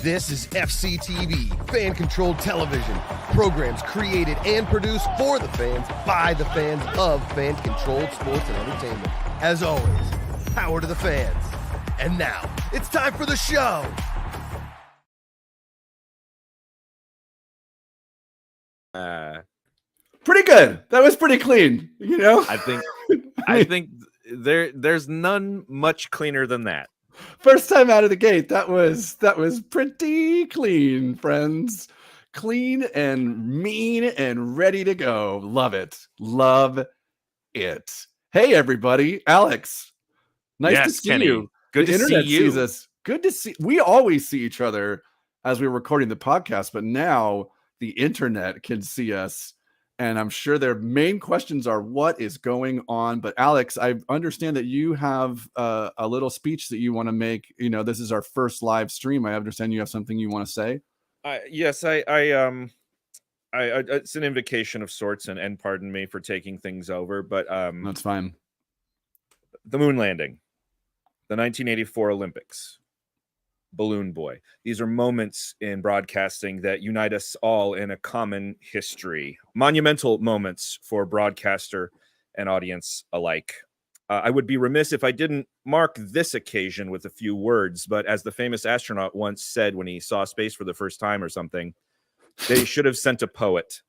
This is FCTV, fan-controlled television. Programs created and produced for the fans, by the fans of fan-controlled sports and entertainment. As always, power to the fans. And now, it's time for the show! Pretty good. That was pretty clean, you know? I think there's none much cleaner than that. First time out of the gate, that was pretty clean, friends. Clean and mean and ready to go. Love it. Love it. Hey, everybody. Alex, nice to see Kenny. you. Good the to see internet you. Sees us. Good to see. We always see each other as we're recording the podcast, but now the internet can see us. And I'm sure their main questions are, what is going on? But Alex, I understand that you have a little speech that you want to make. You know, this is our first live stream. I understand you have something you want to say. Yes, I it's an invocation of sorts, and pardon me for taking things over, but That's fine. The moon landing, the 1984 Olympics, Balloon Boy. These are moments in broadcasting that unite us all in a common history. Monumental moments for broadcaster and audience alike. I would be remiss if I didn't mark this occasion with a few words, but as the famous astronaut once said when he saw space for the first time or something, they should have sent a poet.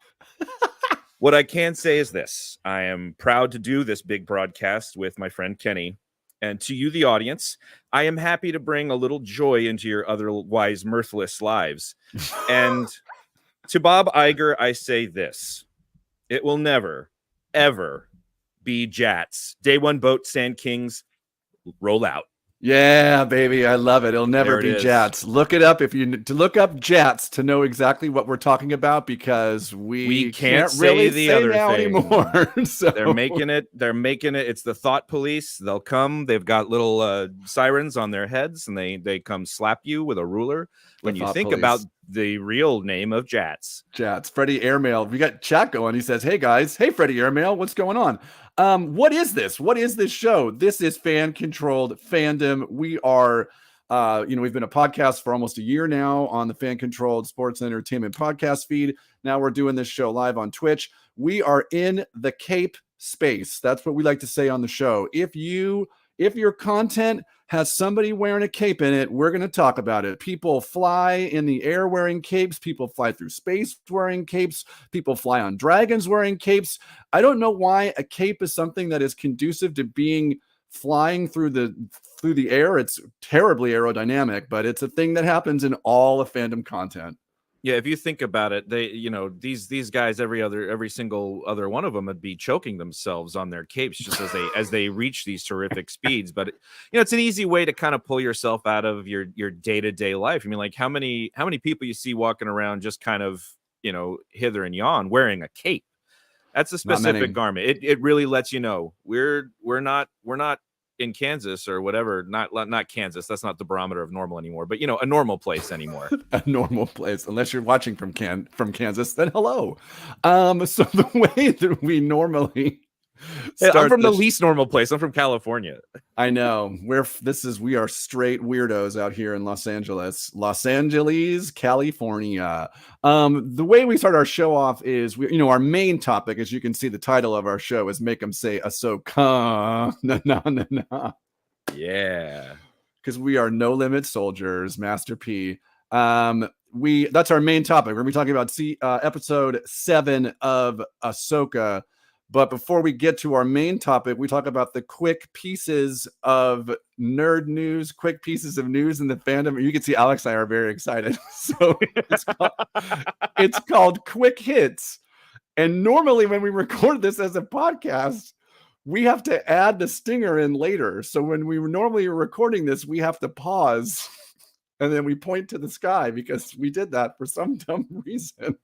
What I can say is this: I am proud to do this big broadcast with my friend Kenny. And to you, the audience, I am happy to bring a little joy into your otherwise mirthless lives. And to Bob Iger, I say this: it will never, ever be Jats. Day one boat, Sand Kings, roll out. Yeah, baby. I love it. It'll never be Jats. Look it up if you to look up Jats to know exactly what we're talking about, because we can't really the say other now thing anymore. So They're making it. It's the thought police. They'll come. They've got little sirens on their heads, and they come slap you with a ruler when you think about the real name of Jats. Jats. Freddie Airmail. We got chat going. He says, "Hey guys, hey Freddie Airmail, what's going on? What is this? What is this show? This is Fan Controlled Fandom. We are, we've been a podcast for almost a year now on the Fan Controlled Sports and Entertainment podcast feed. Now we're doing this show live on Twitch. We are in the Cape space. That's what we like to say on the show. If your content has somebody wearing a cape in it, we're going to talk about it. People fly in the air wearing capes. People fly through space wearing capes. People fly on dragons wearing capes. I don't know why a cape is something that is conducive to being flying through the air. It's terribly aerodynamic, but it's a thing that happens in all of fandom content. Yeah, if you think about it, these guys, every single other one of them would be choking themselves on their capes just as they reach these terrific speeds. But it's an easy way to kind of pull yourself out of your day-to-day life. I mean, like how many people you see walking around just kind of hither and yon wearing a cape? That's a specific garment. It really lets you know we're not in Kansas or whatever, not Kansas. That's not the barometer of normal anymore, but a normal place anymore. A normal place, unless you're watching from Kansas, then hello. So the way that we normally I'm from the least normal place. I'm from California. I know. We are straight weirdos out here in Los Angeles, California. The way we start our show off is our main topic, as you can see, the title of our show is Make 'Em Say Ahsoka. Na. Yeah. Because we are No Limit Soldiers, Master P. That's our main topic. We're gonna be talking about episode 7 of Ahsoka. But before we get to our main topic, we talk about the quick pieces of nerd news, quick pieces of news in the fandom. You can see Alex and I are very excited. So it's called Quick Hits. And normally when we record this as a podcast, we have to add the stinger in later. So when we normally are recording this, we have to pause and then we point to the sky because we did that for some dumb reason.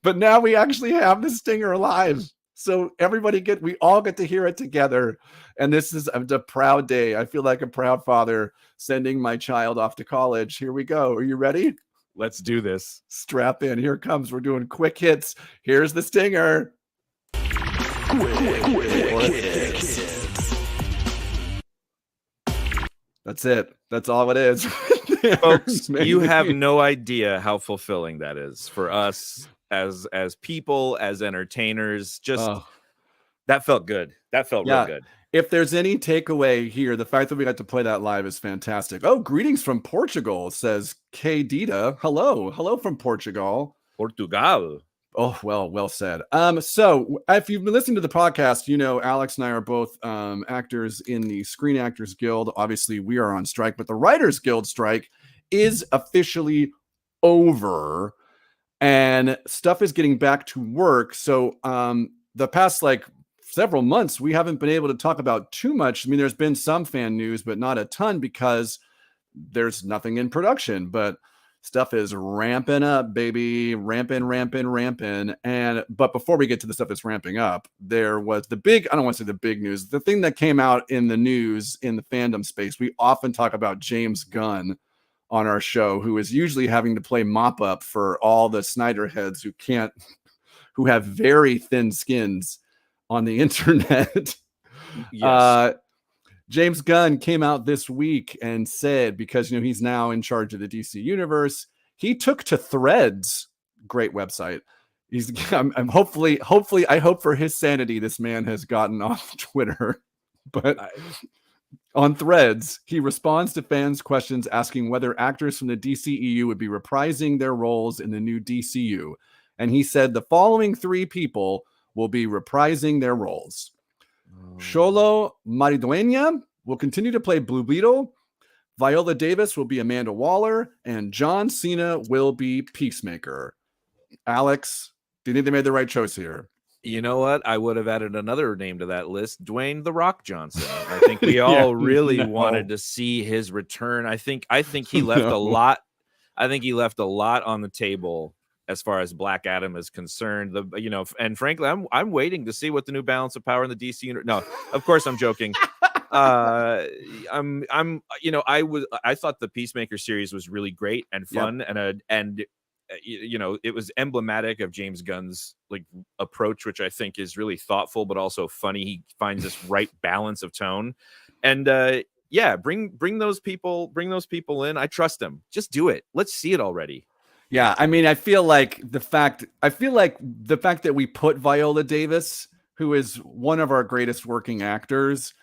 But now we actually have the stinger live. So we all get to hear it together. And this is a proud day. I feel like a proud father sending my child off to college. Here we go. Are you ready? Let's do this. Strap in. Here it comes. We're doing quick hits. Here's the stinger. Quick hits. That's it. That's all it is. Folks, maybe. you have no idea how fulfilling that is for us as people, as entertainers. Just Oh, that felt good. That felt real yeah. good. If there's any takeaway here, the fact that we got to play that live is fantastic. Oh, greetings from Portugal, says K Dita. Hello from Portugal. Portugal. Oh, well said. So if you've been listening to the podcast, you know Alex and I are both actors in the Screen Actors Guild. Obviously, we are on strike, but the Writers Guild strike is officially over, and stuff is getting back to work. So the past several months, we haven't been able to talk about too much. I mean, there's been some fan news, but not a ton because there's nothing in production. But stuff is ramping up, baby. Ramping. But before we get to the stuff that's ramping up, there was the big, I don't want to say the big news, the thing that came out in the news in the fandom space. We often talk about James Gunn on our show, who is usually having to play mop up for all the Snyder heads who have very thin skins on the internet. Yes. James Gunn came out this week and said, because he's now in charge of the DC universe, he took to Threads, great website. I'm hopefully I hope for his sanity this man has gotten off Twitter, but on Threads, he responds to fans' questions asking whether actors from the DCEU would be reprising their roles in the new DCU. And he said the following 3 people will be reprising their roles. Xolo Maridueña will continue to play Blue Beetle. Viola Davis will be Amanda Waller. And John Cena will be Peacemaker. Alex, do you think they made the right choice here? You know what? I would have added another name to that list, Dwayne "The Rock" Johnson. I think we all really wanted to see his return. I think he left a lot. I think he left a lot on the table as far as Black Adam is concerned. And frankly, I'm waiting to see what the new balance of power in the DC universe. No, of course I'm joking. I thought the Peacemaker series was really great and fun, and it was emblematic of James Gunn's approach, which I think is really thoughtful but also funny. He finds this right balance of tone, and bring those people in. I trust them. Just do it. Let's see it already. Yeah, I mean, I feel like the fact that we put Viola Davis, who is one of our greatest working actors,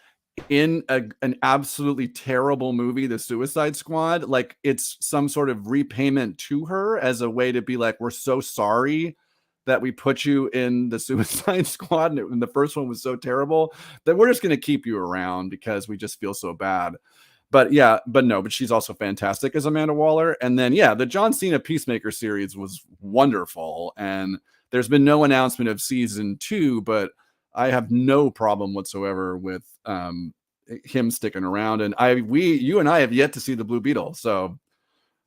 in an absolutely terrible movie, The Suicide Squad, like it's some sort of repayment to her as a way to be like, we're so sorry that we put you in The Suicide Squad and the first one was so terrible that we're just going to keep you around because we just feel so bad. But she's also fantastic as Amanda Waller. And then, the John Cena Peacemaker series was wonderful. And there's been no announcement of season 2, but I have no problem whatsoever with him sticking around. And you and I have yet to see the Blue Beetle. So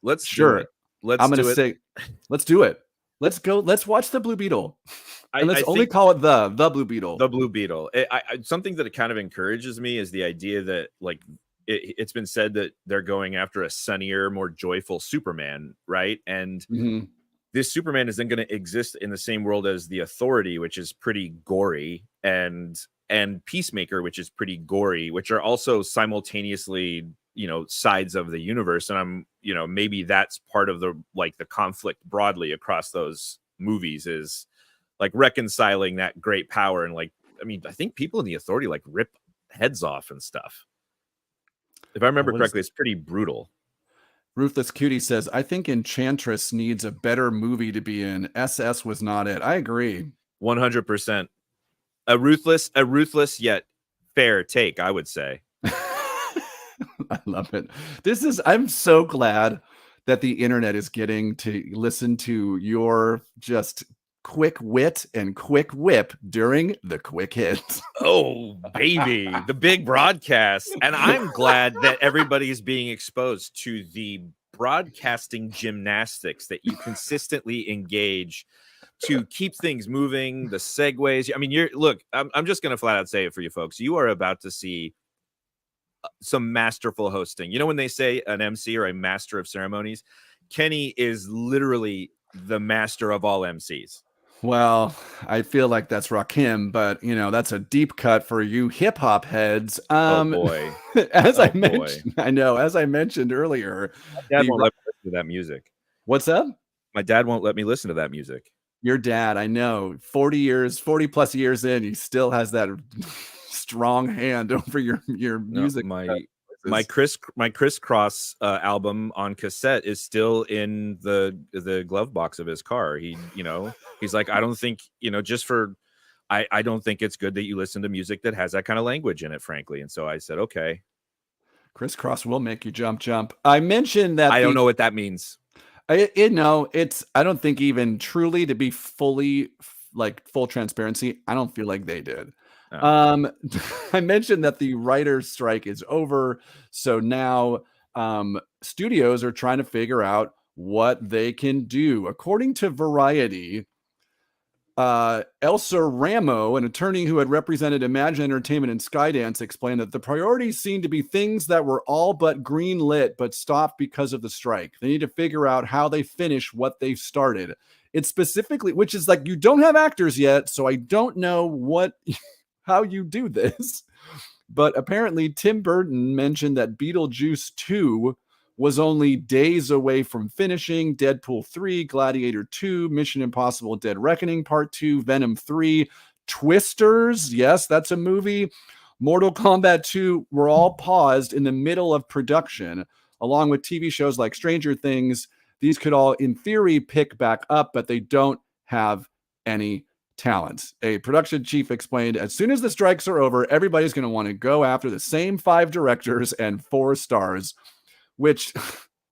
let's do it. Let's do it. Let's go. Let's watch the Blue Beetle. And let's only call it the Blue Beetle. The Blue Beetle. Something that kind of encourages me is the idea that it's been said that they're going after a sunnier, more joyful Superman, right? And this Superman is then going to exist in the same world as the Authority, which is pretty gory, and Peacemaker, which is pretty gory, which are also simultaneously, sides of the universe. And I'm, maybe that's part of the conflict broadly across those movies is reconciling that great power. And I think people in the Authority rip heads off and stuff. If I remember correctly, it's pretty brutal. Ruthless Cutie says, I think Enchantress needs a better movie to be in. SS was not it. I agree. 100%. A ruthless yet fair take, I would say. I love it. I'm so glad that the internet is getting to listen to your just quick wit and quick whip during the quick hits. Oh, baby, the big broadcast. And I'm glad that everybody is being exposed to the broadcasting gymnastics that you consistently engage to keep things moving, the segues. I mean, I'm just going to flat out say it for you folks. You are about to see some masterful hosting. You know, when they say an MC or a master of ceremonies, Kenny is literally the master of all MCs. Well, I feel like that's Rakim, but that's a deep cut for you hip hop heads. Oh boy. As Oh I boy. mentioned, I know, as I mentioned earlier, Dad the won't let me listen to that music. what's up? My dad won't let me listen to that music. Your dad, I know, 40 plus years in, he still has that strong hand over your No, music. my crisscross album on cassette is still in the glove box of his car. He's like, I don't think, I don't think it's good that you listen to music that has that kind of language in it, frankly. And so I said, okay. Crisscross will make you jump. I mentioned that I don't know what that means. I don't think even truly, to be fully like full transparency, I don't feel like they did. Oh. I mentioned that the writer's strike is over, so now studios are trying to figure out what they can do. According to Variety, Elsa Ramo, an attorney who had represented Imagine Entertainment and Skydance, explained that the priorities seem to be things that were all but green lit but stopped because of the strike. They need to figure out how they finish what they've started. It's specifically, which is like, you don't have actors yet, so I don't know how you do this. But apparently Tim Burton mentioned that Beetlejuice 2 was only days away from finishing. Deadpool 3, Gladiator 2, Mission Impossible Dead Reckoning Part 2, Venom 3, Twisters, yes, that's a movie, Mortal Kombat 2 were all paused in the middle of production, along with TV shows like Stranger Things. These could all, in theory, pick back up, but they don't have any talent. A production chief explained, as soon as the strikes are over, everybody's going to want to go after the same 5 directors and 4 stars, which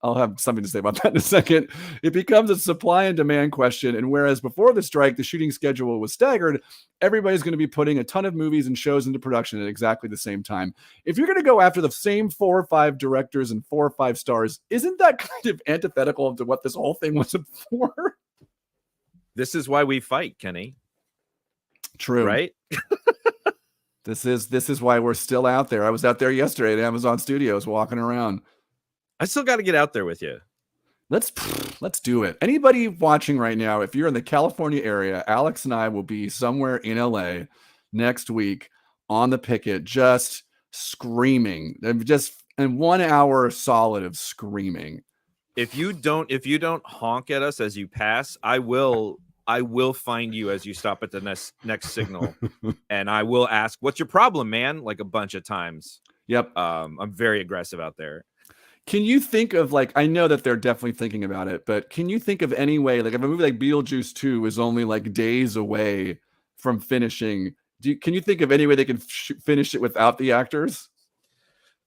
I'll have something to say about that in a second. It becomes a supply and demand question. And whereas before the strike, the shooting schedule was staggered, everybody's going to be putting a ton of movies and shows into production at exactly the same time. If you're going to go after the same 4 or 5 directors and 4 or 5 stars, isn't that kind of antithetical to what this whole thing was for? This is why we fight, Kenny. True. Right? This is why we're still out there. I was out there yesterday at Amazon Studios walking around. I still got to get out there with you. Let's do it. Anybody watching right now, if you're in the California area, Alex and I will be somewhere in LA next week on the picket, just screaming, just in 1 hour solid of screaming. If you don't honk at us as you pass, I will find you as you stop at the next signal, and I will ask, "What's your problem, man?" Like a bunch of times. Yep. I'm very aggressive out there. Can you think of, like, I know that they're definitely thinking about it, but can you think of any way, like if a movie like Beetlejuice 2 is only like days away from finishing, can you think of any way they can finish it without the actors?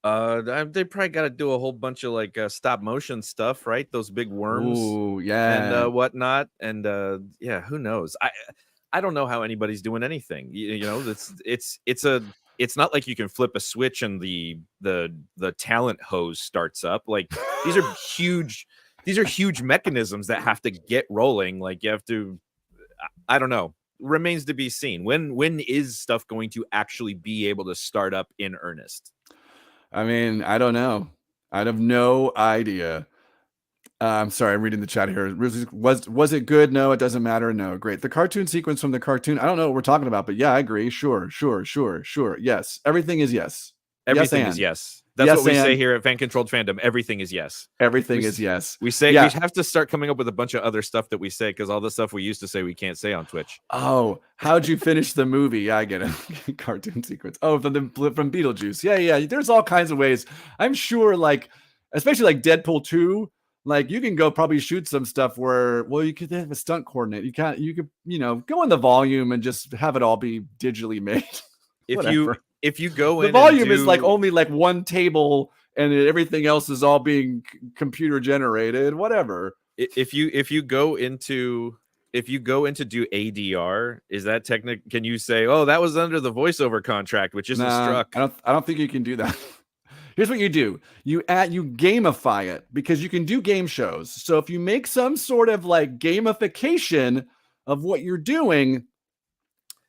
They probably got to do a whole bunch of like stop motion stuff, right? Those big worms. Ooh, yeah. And whatnot. And yeah, who knows? I don't know how anybody's doing anything. It's not like you can flip a switch and the talent hose starts up. Like these are huge mechanisms that have to get rolling. Like you have to, I don't know. Remains to be seen. When is stuff going to actually be able to start up in earnest? I mean, I don't know. I have no idea. I'm sorry, I'm reading the chat here. Was it good? No, it doesn't matter. No, great. The cartoon sequence from the cartoon. I don't know what we're talking about, but yeah, I agree. Sure. Yes, everything is yes. Everything is yes. That's yes, what we say here at Fan Controlled Fandom. Everything is yes. Everything is yes. We say we have to start coming up with a bunch of other stuff that we say, because all the stuff we used to say we can't say on Twitch. Oh, how'd you finish the movie? Yeah, I get it. Cartoon sequence. Oh, from Beetlejuice. Yeah. There's all kinds of ways. I'm sure, like, especially like Deadpool 2. Like you can go probably shoot some stuff where, well, you could have a stunt coordinate. You could go in the volume and just have it all be digitally made. If you go in, the volume is like only like one table and everything else is all being computer generated, whatever. If you go into do ADR, is that technical? Can you say, oh, that was under the voiceover contract, which isn't struck? I don't think you can do that. Here's what you do. You gamify it, because you can do game shows. So if you make some sort of like gamification of what you're doing,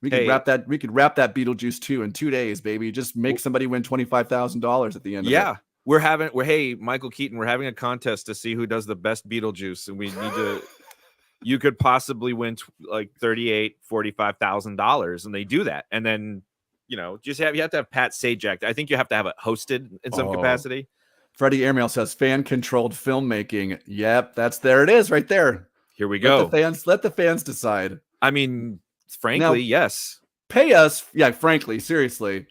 we could wrap that Beetlejuice 2 in 2 days, baby. Just make somebody win $25,000 at the end of it. Yeah. Hey, Michael Keaton, we're having a contest to see who does the best Beetlejuice, and we need to you could possibly win like $45,000, and they do that. And then, you have to have Pat Sajak. I think you have to have it hosted in some capacity. Freddie Airmail says fan controlled filmmaking. Yep, there it is right there. Here we go. Let the fans decide. I mean, frankly, now, yes. Pay us. Yeah, frankly, seriously.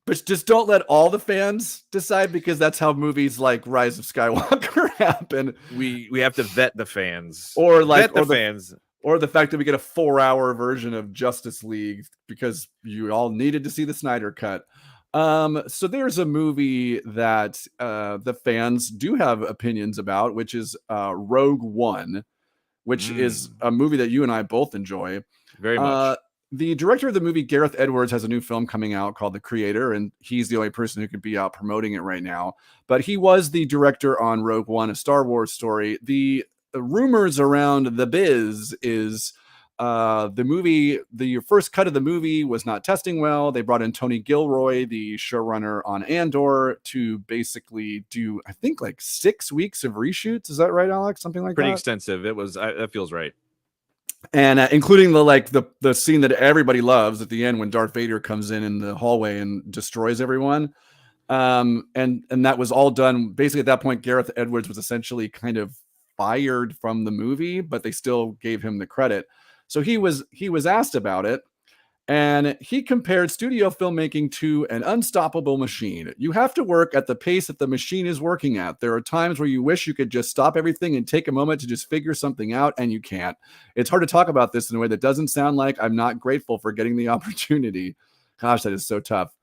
But just don't let all the fans decide, because that's how movies like Rise of Skywalker happen. We have to vet the fans. Or fans. Or the fact that we get a 4-hour version of Justice League because you all needed to see the Snyder Cut. So there's a movie that the fans do have opinions about, which is Rogue One, which is a movie that you and I both enjoy very much. The director of the movie, Gareth Edwards, has a new film coming out called The Creator, and he's the only person who could be out promoting it right now. But he was the director on Rogue One, a Star Wars story. The rumors around the biz is the first cut of the movie was not testing well. They brought in Tony Gilroy, the showrunner on Andor, to basically do, I think, like 6 weeks of reshoots. Is that right, Alex? Something like pretty that? extensive. It was. That feels right. And including the scene that everybody loves at the end when Darth Vader comes in the hallway and destroys everyone. And that was all done. Basically, at that point, Gareth Edwards was essentially kind of fired from the movie, but they still gave him the credit. So he was asked about it, and he compared studio filmmaking to an unstoppable machine. You have to work at the pace that the machine is working at. There are times where you wish you could just stop everything and take a moment to just figure something out, and you can't. It's hard to talk about this in a way that doesn't sound like I'm not grateful for getting the opportunity. Gosh, that is so tough.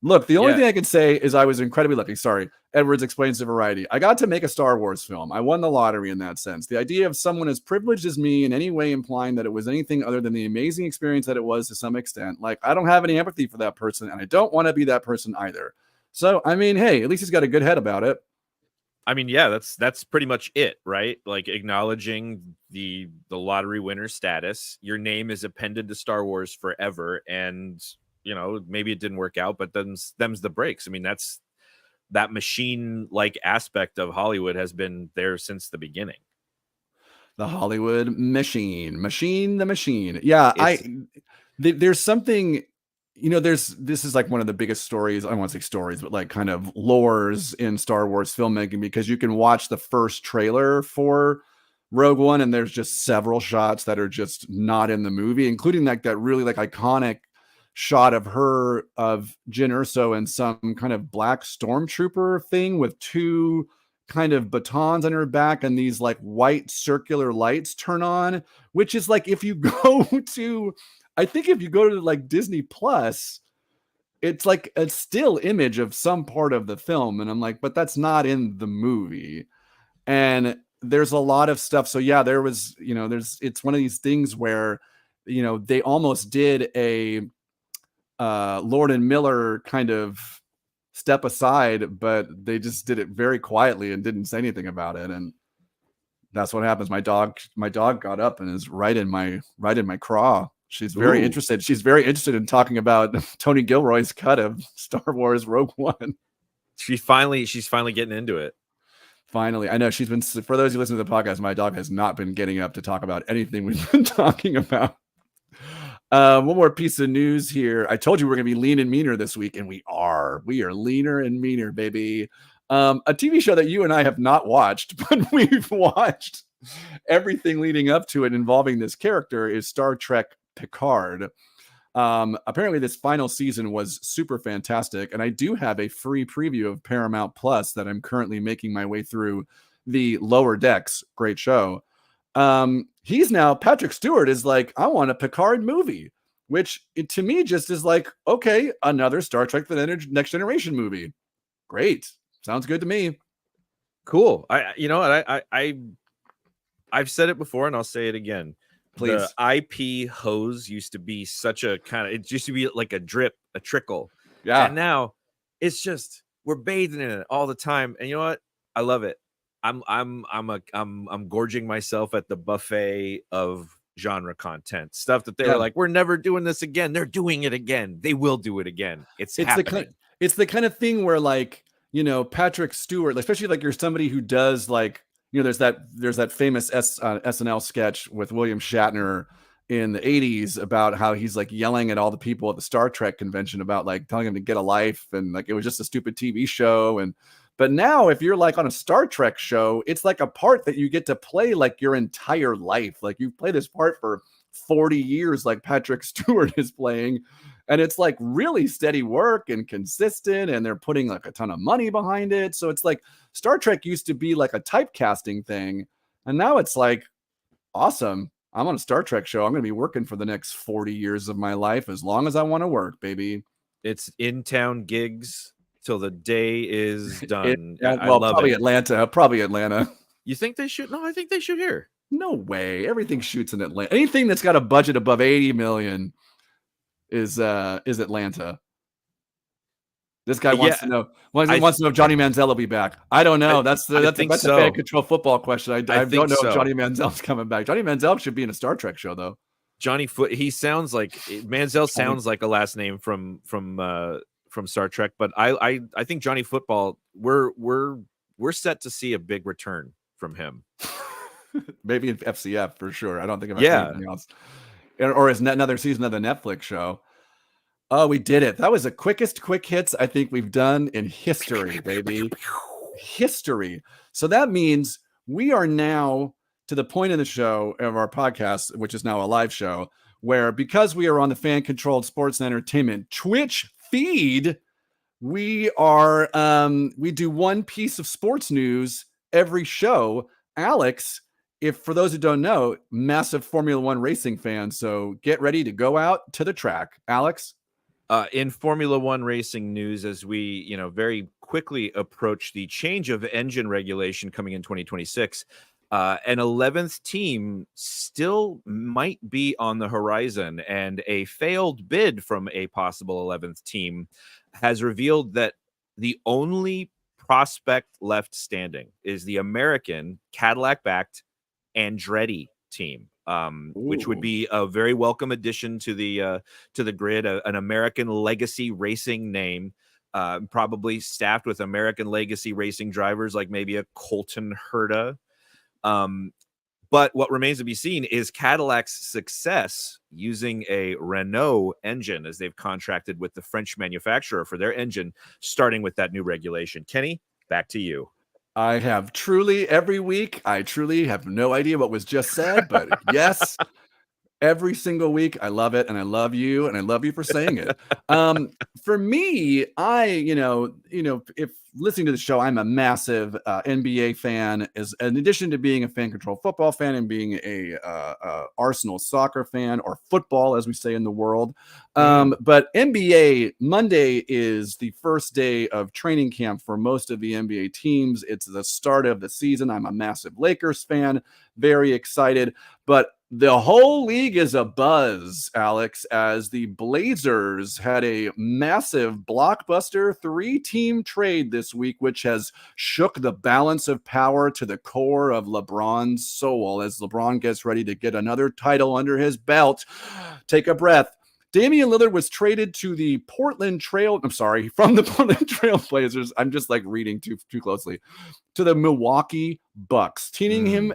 Look, the only thing I can say is I was incredibly lucky. Sorry. Edwards explains to Variety. I got to make a Star Wars film. I won the lottery in that sense. The idea of someone as privileged as me in any way implying that it was anything other than the amazing experience that it was to some extent. Like, I don't have any empathy for that person, and I don't want to be that person either. So, I mean, hey, at least he's got a good head about it. I mean, yeah, that's pretty much it, right? Like acknowledging the lottery winner status. Your name is appended to Star Wars forever, and maybe it didn't work out, but them's the breaks. I mean, that machine-like aspect of Hollywood has been there since the beginning. The Hollywood machine. Yeah, there's something, this is like one of the biggest stories. I don't want to say stories, but like kind of lores in Star Wars filmmaking, because you can watch the first trailer for Rogue One, and there's just several shots that are just not in the movie, including like that really like iconic shot of Jyn Erso and some kind of black stormtrooper thing with two kind of batons on her back, and these like white circular lights turn on, which is like, if you go to like Disney Plus, it's like a still image of some part of the film, and I'm like, but that's not in the movie. And there's a lot of stuff. So yeah, there was, it's one of these things where, they almost did a Lord and Miller kind of step aside, but they just did it very quietly and didn't say anything about it. And that's what happens. My dog got up and is right in my craw. She's very interested. She's very interested in talking about Tony Gilroy's cut of Star Wars Rogue One. She's finally getting into it. Finally. I know she's been, for those who listen to the podcast, my dog has not been getting up to talk about anything we've been talking about. One more piece of news here. I told you we're going to be lean and meaner this week, and we are leaner and meaner, baby. A TV show that you and I have not watched, but we've watched everything leading up to it involving this character, is Star Trek Picard. Apparently this final season was super fantastic, and I do have a free preview of Paramount Plus that I'm currently making my way through. The Lower Decks, great show. Patrick Stewart is like, I want a Picard movie, which to me just is like, okay, another Star Trek The Next Generation movie. Great. Sounds good to me. Cool. I've said it before and I'll say it again. Please. The IP hose used to be such a it used to be like a drip, a trickle. Yeah. And now it's just, we're bathing in it all the time. And you know what? I love it. I'm gorging myself at the buffet of genre content stuff that they were like, we're never doing this again. They're doing it again. They will do it again. It's happening. It's the kind of thing where, like, Patrick Stewart, especially like you're somebody who does like there's that famous SNL sketch with William Shatner in the 80s about how he's like yelling at all the people at the Star Trek convention about like telling him to get a life, and like it was just a stupid TV show. But now if you're like on a Star Trek show, it's like a part that you get to play like your entire life. Like you play this part for 40 years, like Patrick Stewart is playing. And it's like really steady work and consistent, and they're putting like a ton of money behind it. So it's like Star Trek used to be like a typecasting thing, and now it's like, awesome, I'm on a Star Trek show. I'm going to be working for the next 40 years of my life as long as I want to work, baby. It's in-town gigs till the day is done. I Well, love probably it. Atlanta. You think they should? No, I think they should here. No way. Everything shoots in Atlanta. Anything that's got a budget above 80 million is Atlanta. This guy wants to know. Wants to know if Johnny Manziel will be back. I don't know. That's a fan control football question. I don't know if Johnny Manziel's coming back. Johnny Manziel should be in a Star Trek show though. He sounds like Manziel sounds like a last name from Star Trek, but I think Johnny Football, we're set to see a big return from him. Maybe in FCF for sure. I don't think about anything else. Or is another season of the Netflix show. Oh, we did it. That was the quickest quick hits I think we've done in history, baby. History. So that means we are now to the point in the show of our podcast, which is now a live show, where because we are on the Fan Controlled Sports and Entertainment Twitch feed, we do one piece of sports news every show. Alex, if for those who don't know, massive Formula One racing fan, so get ready to go out to the track. Alex? In Formula One racing news, as we very quickly approach the change of engine regulation coming in 2026, an 11th team still might be on the horizon, and a failed bid from a possible 11th team has revealed that the only prospect left standing is the American Cadillac-backed Andretti team. Which would be a very welcome addition to the grid, an American legacy racing name, probably staffed with American legacy racing drivers like maybe a Colton Herta. But what remains to be seen is Cadillac's success using a Renault engine, as they've contracted with the French manufacturer for their engine, starting with that new regulation. Kenny, back to you. I have every week, I truly have no idea what was just said, but yes, every single week. I love it. And I love you. And I love you for saying it. For me, if listening to the show, I'm a massive NBA fan, in addition to being a Fan Control football fan and being a Arsenal soccer fan, or football, as we say in the world. But NBA Monday is the first day of training camp for most of the NBA teams. It's the start of the season. I'm a massive Lakers fan, very excited, but the whole league is abuzz, Alex, as the Blazers had a massive blockbuster 3-team trade this week, which has shook the balance of power to the core of LeBron's soul as LeBron gets ready to get another title under his belt. Take a breath. Damian Lillard was traded to the from the Portland Trail Blazers. I'm just like reading too closely, to the Milwaukee Bucks, teaming him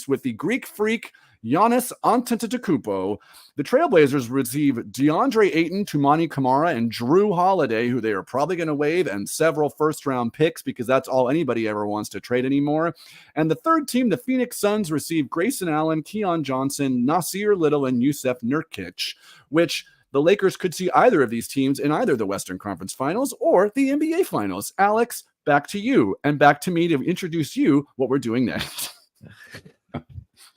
with the Greek freak Giannis Antetokounmpo. The Trailblazers receive DeAndre Ayton, Tumani Kamara, and Drew Holiday, who they are probably going to waive, and several first-round picks because that's all anybody ever wants to trade anymore. And the third team, the Phoenix Suns, receive Grayson Allen, Keon Johnson, Nasir Little, and Yusef Nurkic, which the Lakers could see either of these teams in either the Western Conference Finals or the NBA Finals. Alex, back to you, and back to me to introduce you what we're doing next.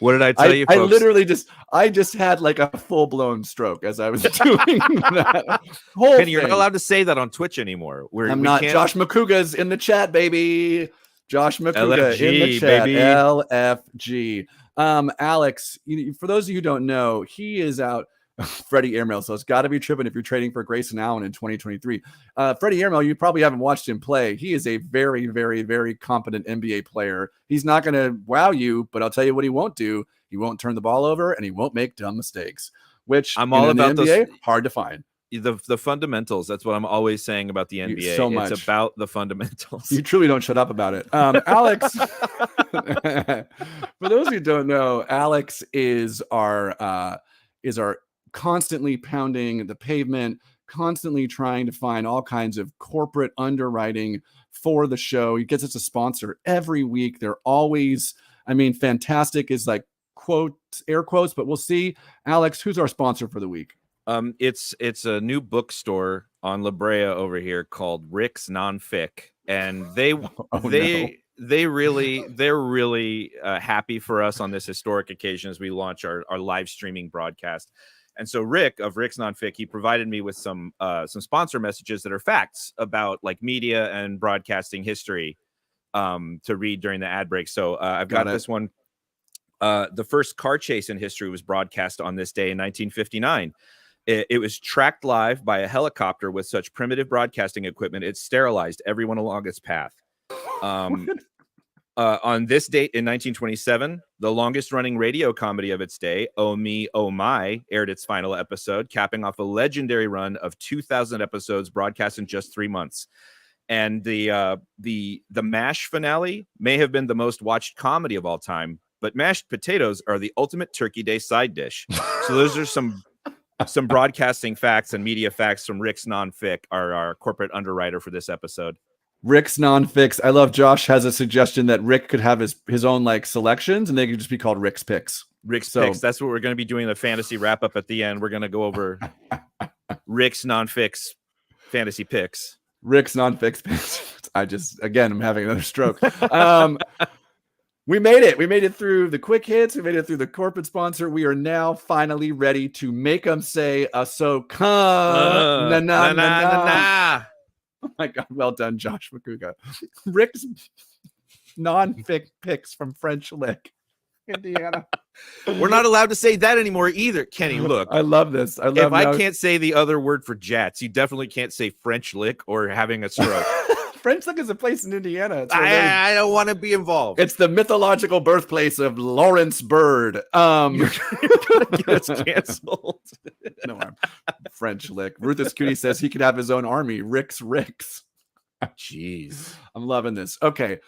What did I tell you, folks? I just had like a full-blown stroke as I was doing that. Kenny, you're not allowed to say that on Twitch anymore. I'm not. Josh McCouga's in the chat, baby. Josh McCouga LFG, in the chat. baby. LFG. Alex, for those of you who don't know, he is out. Freddie Airmail, so it's got to be tripping if you're trading for Grayson Allen in 2023. Freddie Airmail, you probably haven't watched him play. He is a very, very, very competent NBA player. He's not going to wow you, but I'll tell you what he won't do. He won't turn the ball over, and he won't make dumb mistakes, which I'm all about the NBA, hard to find. the fundamentals. That's what I'm always saying about the NBA. So much. It's about the fundamentals. You truly don't shut up about it. Alex, for those who don't know, Alex is our constantly pounding the pavement, constantly trying to find all kinds of corporate underwriting for the show. He gets us a sponsor every week. They're always, fantastic is like quotes, air quotes, but we'll see. Alex, who's our sponsor for the week? It's a new bookstore on La Brea over here called Rick's Nonfic, and they're really happy for us on this historic occasion as we launch our live streaming broadcast. And so Rick of Rick's Nonfic, he provided me with some sponsor messages that are facts about like media and broadcasting history to read during the ad break. So I've got this one. The first car chase in history was broadcast on this day in 1959. It was tracked live by a helicopter with such primitive broadcasting equipment, it sterilized everyone along its path. On this date in 1927, the longest-running radio comedy of its day, Oh Me, Oh My, aired its final episode, capping off a legendary run of 2,000 episodes broadcast in just 3 months. And the MASH finale may have been the most watched comedy of all time, but mashed potatoes are the ultimate Turkey Day side dish. So those are some broadcasting facts and media facts from Rick's Nonfic, our corporate underwriter for this episode. Rick's Nonfics. I love Josh has a suggestion that Rick could have his own like selections and they could just be called Rick's Picks. Rick's Picks. That's what we're going to be doing, the fantasy wrap up at the end. We're going to go over Rick's Nonfics fantasy picks. Rick's Nonfics picks. I'm having another stroke. We made it. We made it through the quick hits. We made it through the corporate sponsor. We are now finally ready to make them say Ahsoka. Na na na na na. Oh my God. Well done, Josh Makuga. Rick's Nonfic picks from French Lick, Indiana. We're not allowed to say that anymore either, Kenny. Look, I love this. If I can't say the other word for jats, you definitely can't say French Lick or having a stroke. French Lick is a place in Indiana. I don't want to be involved. It's the mythological birthplace of Lawrence Bird. You're gonna get us canceled. No, I'm French Lick. Rufus Cooney says he could have his own army. Rick's. Jeez. I'm loving this. Okay.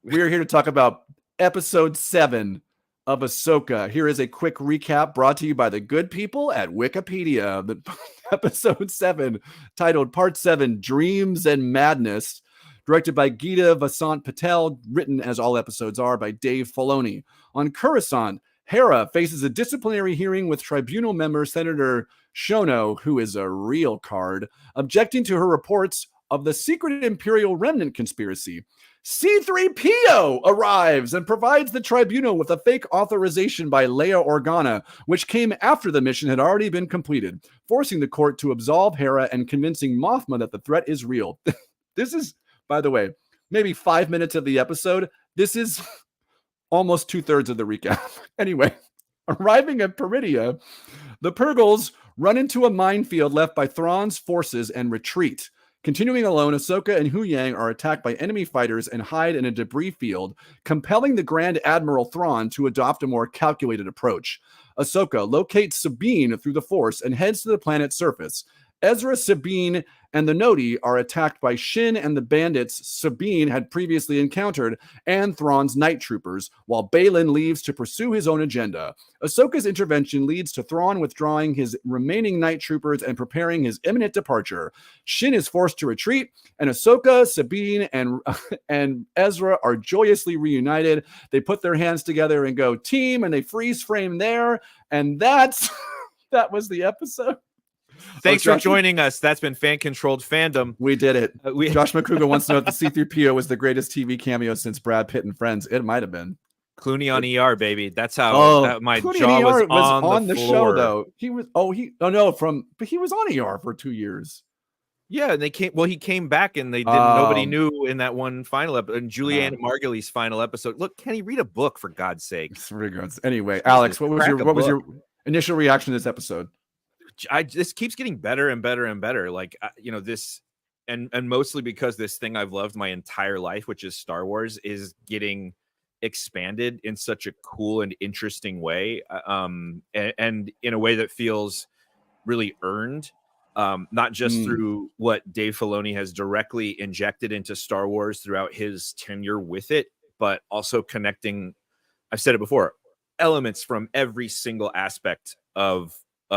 We're here to talk about episode 7 of Ahsoka. Here is a quick recap brought to you by the good people at Wikipedia. The episode 7, titled Part 7, Dreams and Madness, directed by Geeta Vasant Patel, written as all episodes are by Dave Filoni. On Coruscant, Hera faces a disciplinary hearing with tribunal member Senator Shono, who is a real card, objecting to her reports of the secret Imperial Remnant conspiracy. C-3PO arrives and provides the tribunal with a fake authorization by Leia Organa, which came after the mission had already been completed, forcing the court to absolve Hera and convincing Mothma that the threat is real. This is, by the way, maybe 5 minutes of the episode. This is almost 2/3 of the recap. Anyway, arriving at Peridia, the Purgles run into a minefield left by Thrawn's forces and retreat. Continuing alone, Ahsoka and Huyang are attacked by enemy fighters and hide in a debris field, compelling the Grand Admiral Thrawn to adopt a more calculated approach. Ahsoka locates Sabine through the Force and heads to the planet's surface. Ezra, Sabine, and the Noti are attacked by Shin and the bandits Sabine had previously encountered and Thrawn's night troopers, while Baylan leaves to pursue his own agenda. Ahsoka's intervention leads to Thrawn withdrawing his remaining night troopers and preparing his imminent departure. Shin is forced to retreat, and Ahsoka, Sabine, and Ezra are joyously reunited. They put their hands together and go, team, and they freeze frame there, and that was the episode. Thanks for joining us. That's been Fan-Controlled Fandom. We did it. Josh McCouga wants to know if the C-3PO was the greatest TV cameo since Brad Pitt and Friends. It might have been. Clooney on ER, baby. That's how my Clooney jaw was on the floor. show, though. He was. But he was on ER for 2 years. Yeah, and he came back and they didn't. Nobody knew in that one final episode. And Julianne Margulies' final episode. Look, Kenny, read a book for God's sake. Anyway, Alex, what was your initial reaction to this episode? This keeps getting better and better and better. Like, this, and mostly because this thing I've loved my entire life, which is Star Wars, is getting expanded in such a cool and interesting way, and in a way that feels really earned. not just through what Dave Filoni has directly injected into Star Wars throughout his tenure with it, but also connecting, I've said it before, elements from every single aspect of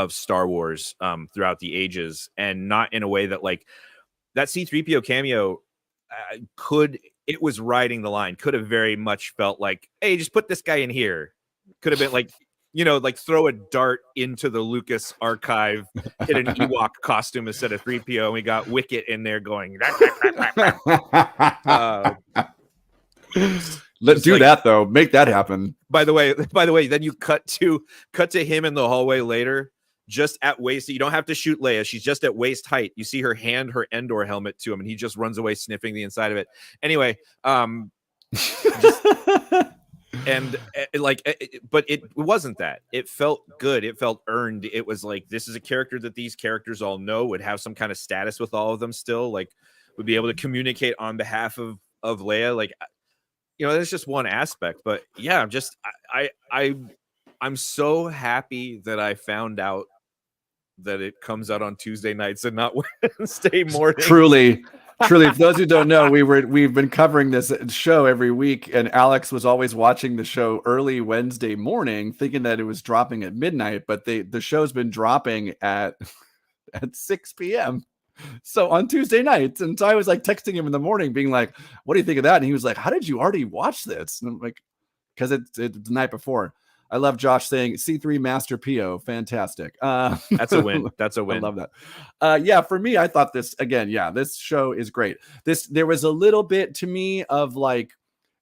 Star Wars throughout the ages, and not in a way that like that C-3PO cameo it was riding the line, could have very much felt like, hey, just put this guy in here. Could have been like, like throw a dart into the Lucas archive, hit an Ewok costume instead of 3PO, and we got Wicket in there going. Let's do that though. Make that happen. By the way, then you cut to him in the hallway later, just at waist. You don't have to shoot Leia. She's just at waist height. You see her hand her Endor helmet to him, and he just runs away sniffing the inside of it. Anyway, but it wasn't that. It felt good. It felt earned. It was like, this is a character that these characters all know, would have some kind of status with all of them still, like would be able to communicate on behalf of Leia. Like, there's just one aspect, but yeah, I'm so happy that I found out that it comes out on Tuesday nights and not Wednesday morning. Truly, for those who don't know, we've been covering this show every week, and Alex was always watching the show early Wednesday morning, thinking that it was dropping at midnight, but the show's been dropping at 6 p.m. So on Tuesday nights. And so I was like texting him in the morning being like, what do you think of that? And he was like, how did you already watch this? And I'm like, because it's the night before. I love Josh saying C3 Master PO. Fantastic. That's a win. That's a win. I love that. Yeah, for me, I thought this show is great. There was a little bit to me of like,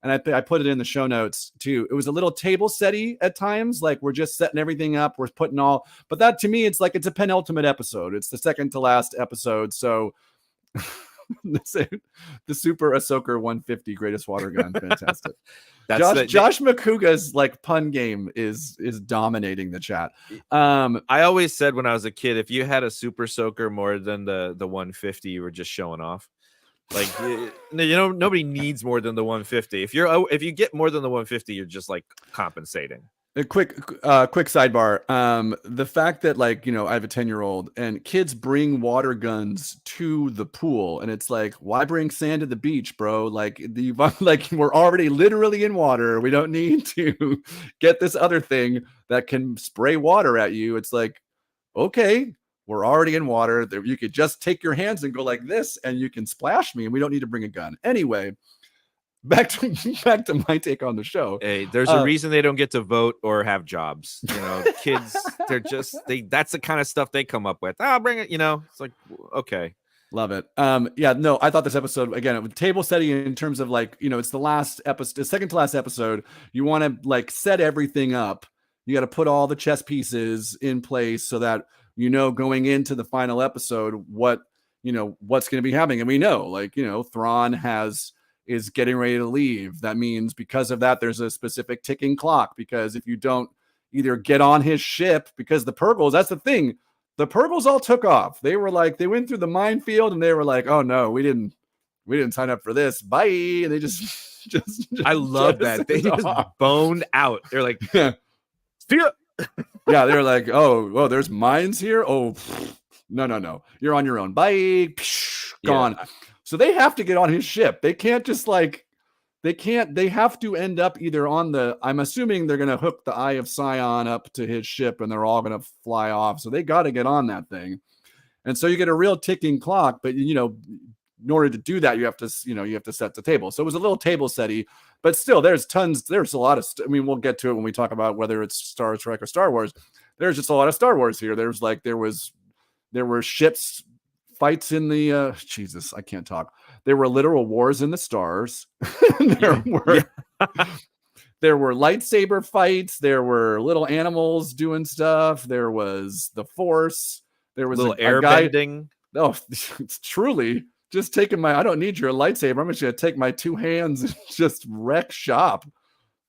and I put it in the show notes too. It was a little table setty at times. Like we're just setting everything up. We're putting all, but that to me, it's like, it's a penultimate episode. It's the second to last episode. So the Super Ahsoka 150 greatest water gun. Fantastic. Josh McCouga's like pun game is dominating the chat. I always said when I was a kid, if you had a Super Soaker more than the 150, you were just showing off. Like, nobody needs more than the 150. If you get more than the 150, you're just like compensating. A quick sidebar. The fact that I have a 10-year-old and kids bring water guns to the pool, and it's like, why bring sand to the beach, bro? Like we're already literally in water. We don't need to get this other thing that can spray water at you. It's like, okay, we're already in water. You could just take your hands and go like this, and you can splash me, and we don't need to bring a gun. Anyway, back to my take on the show. Hey, there's a reason they don't get to vote or have jobs. Kids, that's the kind of stuff they come up with. I'll bring it. It's like, okay. Love it. I thought this episode, again, it was table setting in terms of it's the last episode, the second to last episode. You want to set everything up. You got to put all the chess pieces in place so that going into the final episode what's going to be happening. And we know Thrawn is getting ready to leave. That means because of that, there's a specific ticking clock, because if you don't either get on his ship, because the Purgles, that's the thing. The Purgles all took off. They were like, they went through the minefield and they were like, oh no, we didn't sign up for this. Bye. And they just I love that. They just boned out. They're like, see ya. Yeah. They're like, oh, there's mines here. Oh, no. You're on your own. Bye. Gone. Yeah. So they have to get on his ship. They can't just they have to end up either on I'm assuming they're going to hook the Eye of Sion up to his ship and they're all going to fly off. So they got to get on that thing. And so you get a real ticking clock, but in order to do that, you have to set the table. So it was a little table setty, but still there's a lot of, we'll get to it when we talk about whether it's Star Trek or Star Wars. There's just a lot of Star Wars here. There were ships, fights in the Jesus, I can't talk. There were literal wars in the stars. There were lightsaber fights. There were little animals doing stuff. There was the Force. There was little airbending. Oh, it's truly just taking I don't need your lightsaber. I'm just going to take my two hands and just wreck shop.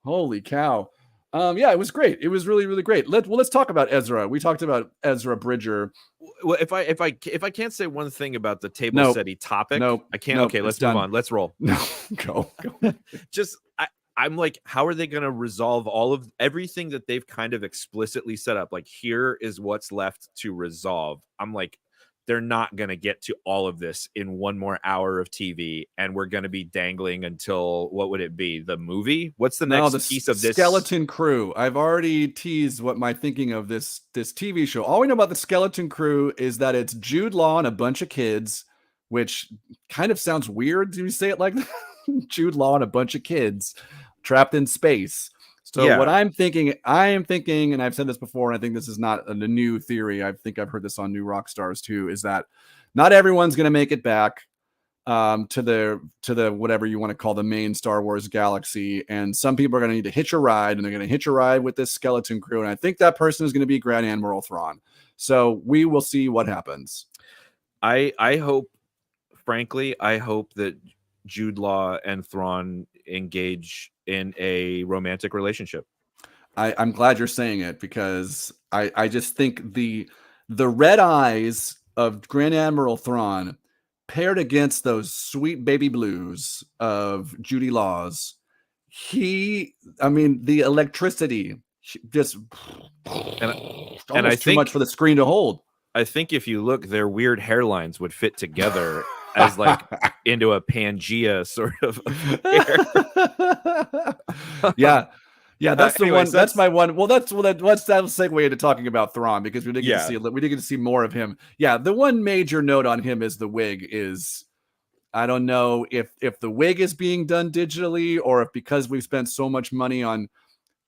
Holy cow. It was great. It was really, really great. Let's talk about Ezra. We talked about Ezra Bridger. Well, if I can't say one thing about the table setting topic, I can't. Okay, let's move on. Let's roll. No, go. Just I'm like, how are they going to resolve everything that they've kind of explicitly set up? Like, here is what's left to resolve. I'm like, they're not going to get to all of this in one more hour of TV, and we're going to be dangling until, what would it be? The movie? What's the No, next piece of this? Skeleton Crew. I've already teased what my thinking of this TV show. All we know about the Skeleton Crew is that it's Jude Law and a bunch of kids, which kind of sounds weird. Do you say it like that? Jude Law and a bunch of kids trapped in space. So Yeah. what I am thinking, and I've said this before, and I think this is not a new theory. I think I've heard this on New Rock Stars too, is that not everyone's going to make it back to the whatever you want to call the main Star Wars galaxy, and some people are going to need to hitch a ride, and they're going to hitch a ride with this Skeleton Crew, and I think that person is going to be Grand Admiral Thrawn. So we will see what happens. I hope, frankly, that Jude Law and Thrawn engage in a romantic relationship. I'm glad you're saying it, because I just think the red eyes of Grand Admiral Thrawn paired against those sweet baby blues of Judy Law's, the electricity just and I too think much for the screen to hold. I think if you look, their weird hairlines would fit together as like into a Pangea sort of affair. Yeah, that's the anyways, one. That's my one. Well, that'll segue into talking about Thrawn, because we did get to see more of him. Yeah, the one major note on him is the wig is. I don't know if the wig is being done digitally, or if because we've spent so much money on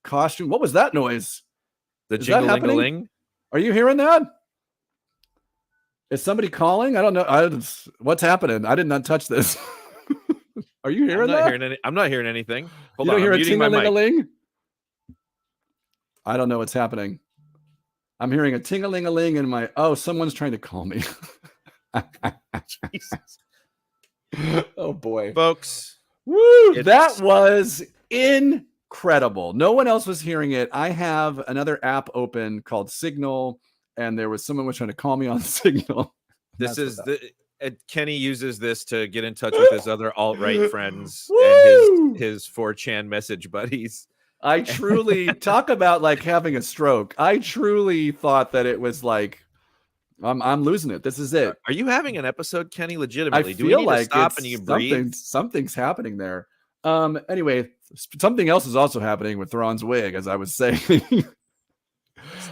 costume. What was that noise? The Is that happening? jingle-ling-a-ling? Are you hearing that? Is somebody calling? I don't know. What's happening? I did not touch this. Are you hearing that? I'm not hearing anything. Hold you on, don't hear I'm a muting my mic. ting-a-ling-a-ling? I don't know what's happening. I'm hearing a ting-a-ling-a-ling in my... Oh, someone's trying to call me. Jesus. Oh, boy. Folks. Woo! That was incredible. No one else was hearing it. I have another app open called Signal, and there was someone was trying to call me on Signal. Kenny uses this to get in touch with his other alt-right friends Woo! and his 4chan message buddies. I truly talk about like having a stroke. I truly thought that it was like I'm losing it. This is it. Are you having an episode, Kenny? Legitimately, I do we feel need like to stop and you can breathe? Something's happening there. Anyway, something else is also happening with Thrawn's wig, as I was saying.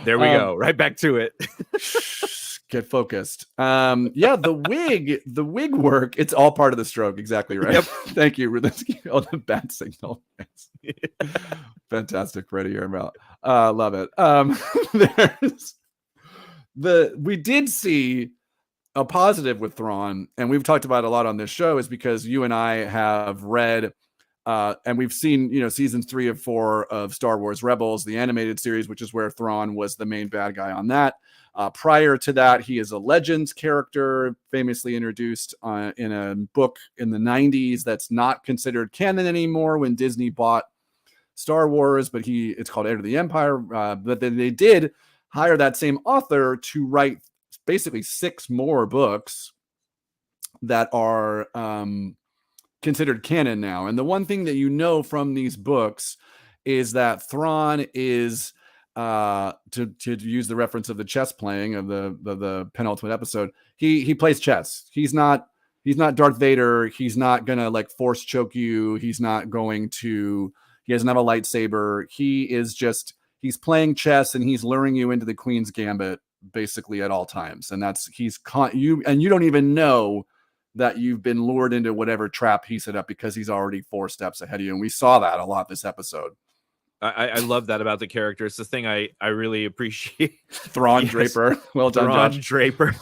There we go. Right back to it. Get focused. The wig work, it's all part of the stroke. Exactly right. Yep. Thank you, Rudinsky. Oh, the bat signal. Fantastic, Freddie. Love it. We did see a positive with Thrawn, and we've talked about it a lot on this show, is because you and I have read and we've seen, seasons 3 of 4 of Star Wars Rebels, the animated series, which is where Thrawn was the main bad guy on that. Prior to that, he is a Legends character, famously introduced in a book in the 90s that's not considered canon anymore when Disney bought Star Wars, but it's called Heir to the Empire. But then they did hire that same author to write basically 6 more books that are considered canon now. And the one thing that from these books is that Thrawn is to use the reference of the chess playing of the penultimate episode, he plays chess. He's not Darth Vader. He's not gonna like force choke you. He doesn't have a lightsaber. He's playing chess, and he's luring you into the Queen's Gambit basically at all times. And you don't even know that you've been lured into whatever trap he set up, because he's already 4 steps ahead of you. And we saw that a lot this episode. I love that about the character. It's the thing I really appreciate. Thrawn Draper. Well done, Thrawn Josh. Draper.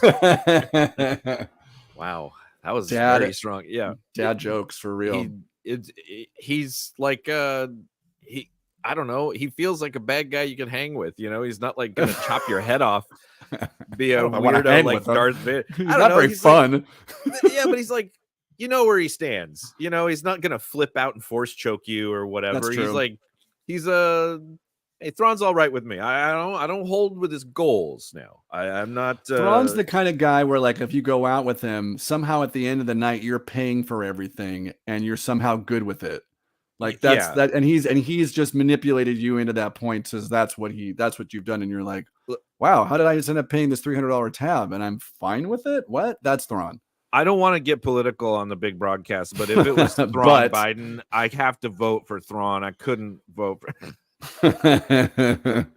Wow. That was very strong. Yeah. Dad jokes for real. He's like, I don't know. He feels like a bad guy you can hang with. He's not like going to chop your head off. Be a weirdo like Darth Vader. He's not very fun. Yeah, but he's like, where he stands. He's not going to flip out and force choke you or whatever. That's true. He's like, hey, Thrawn's all right with me. I don't hold with his goals now. I'm not. Thrawn's the kind of guy where, like, if you go out with him, somehow at the end of the night you're paying for everything, and you're somehow good with it. Like that, and he's just manipulated you into that point. Says that's what you've done, and you're like, wow, how did I just end up paying this $300 tab and I'm fine with it? What? That's Thrawn. I don't want to get political on the big broadcast, but if it was Thrawn But- Biden, I have to vote for Thrawn. I couldn't vote for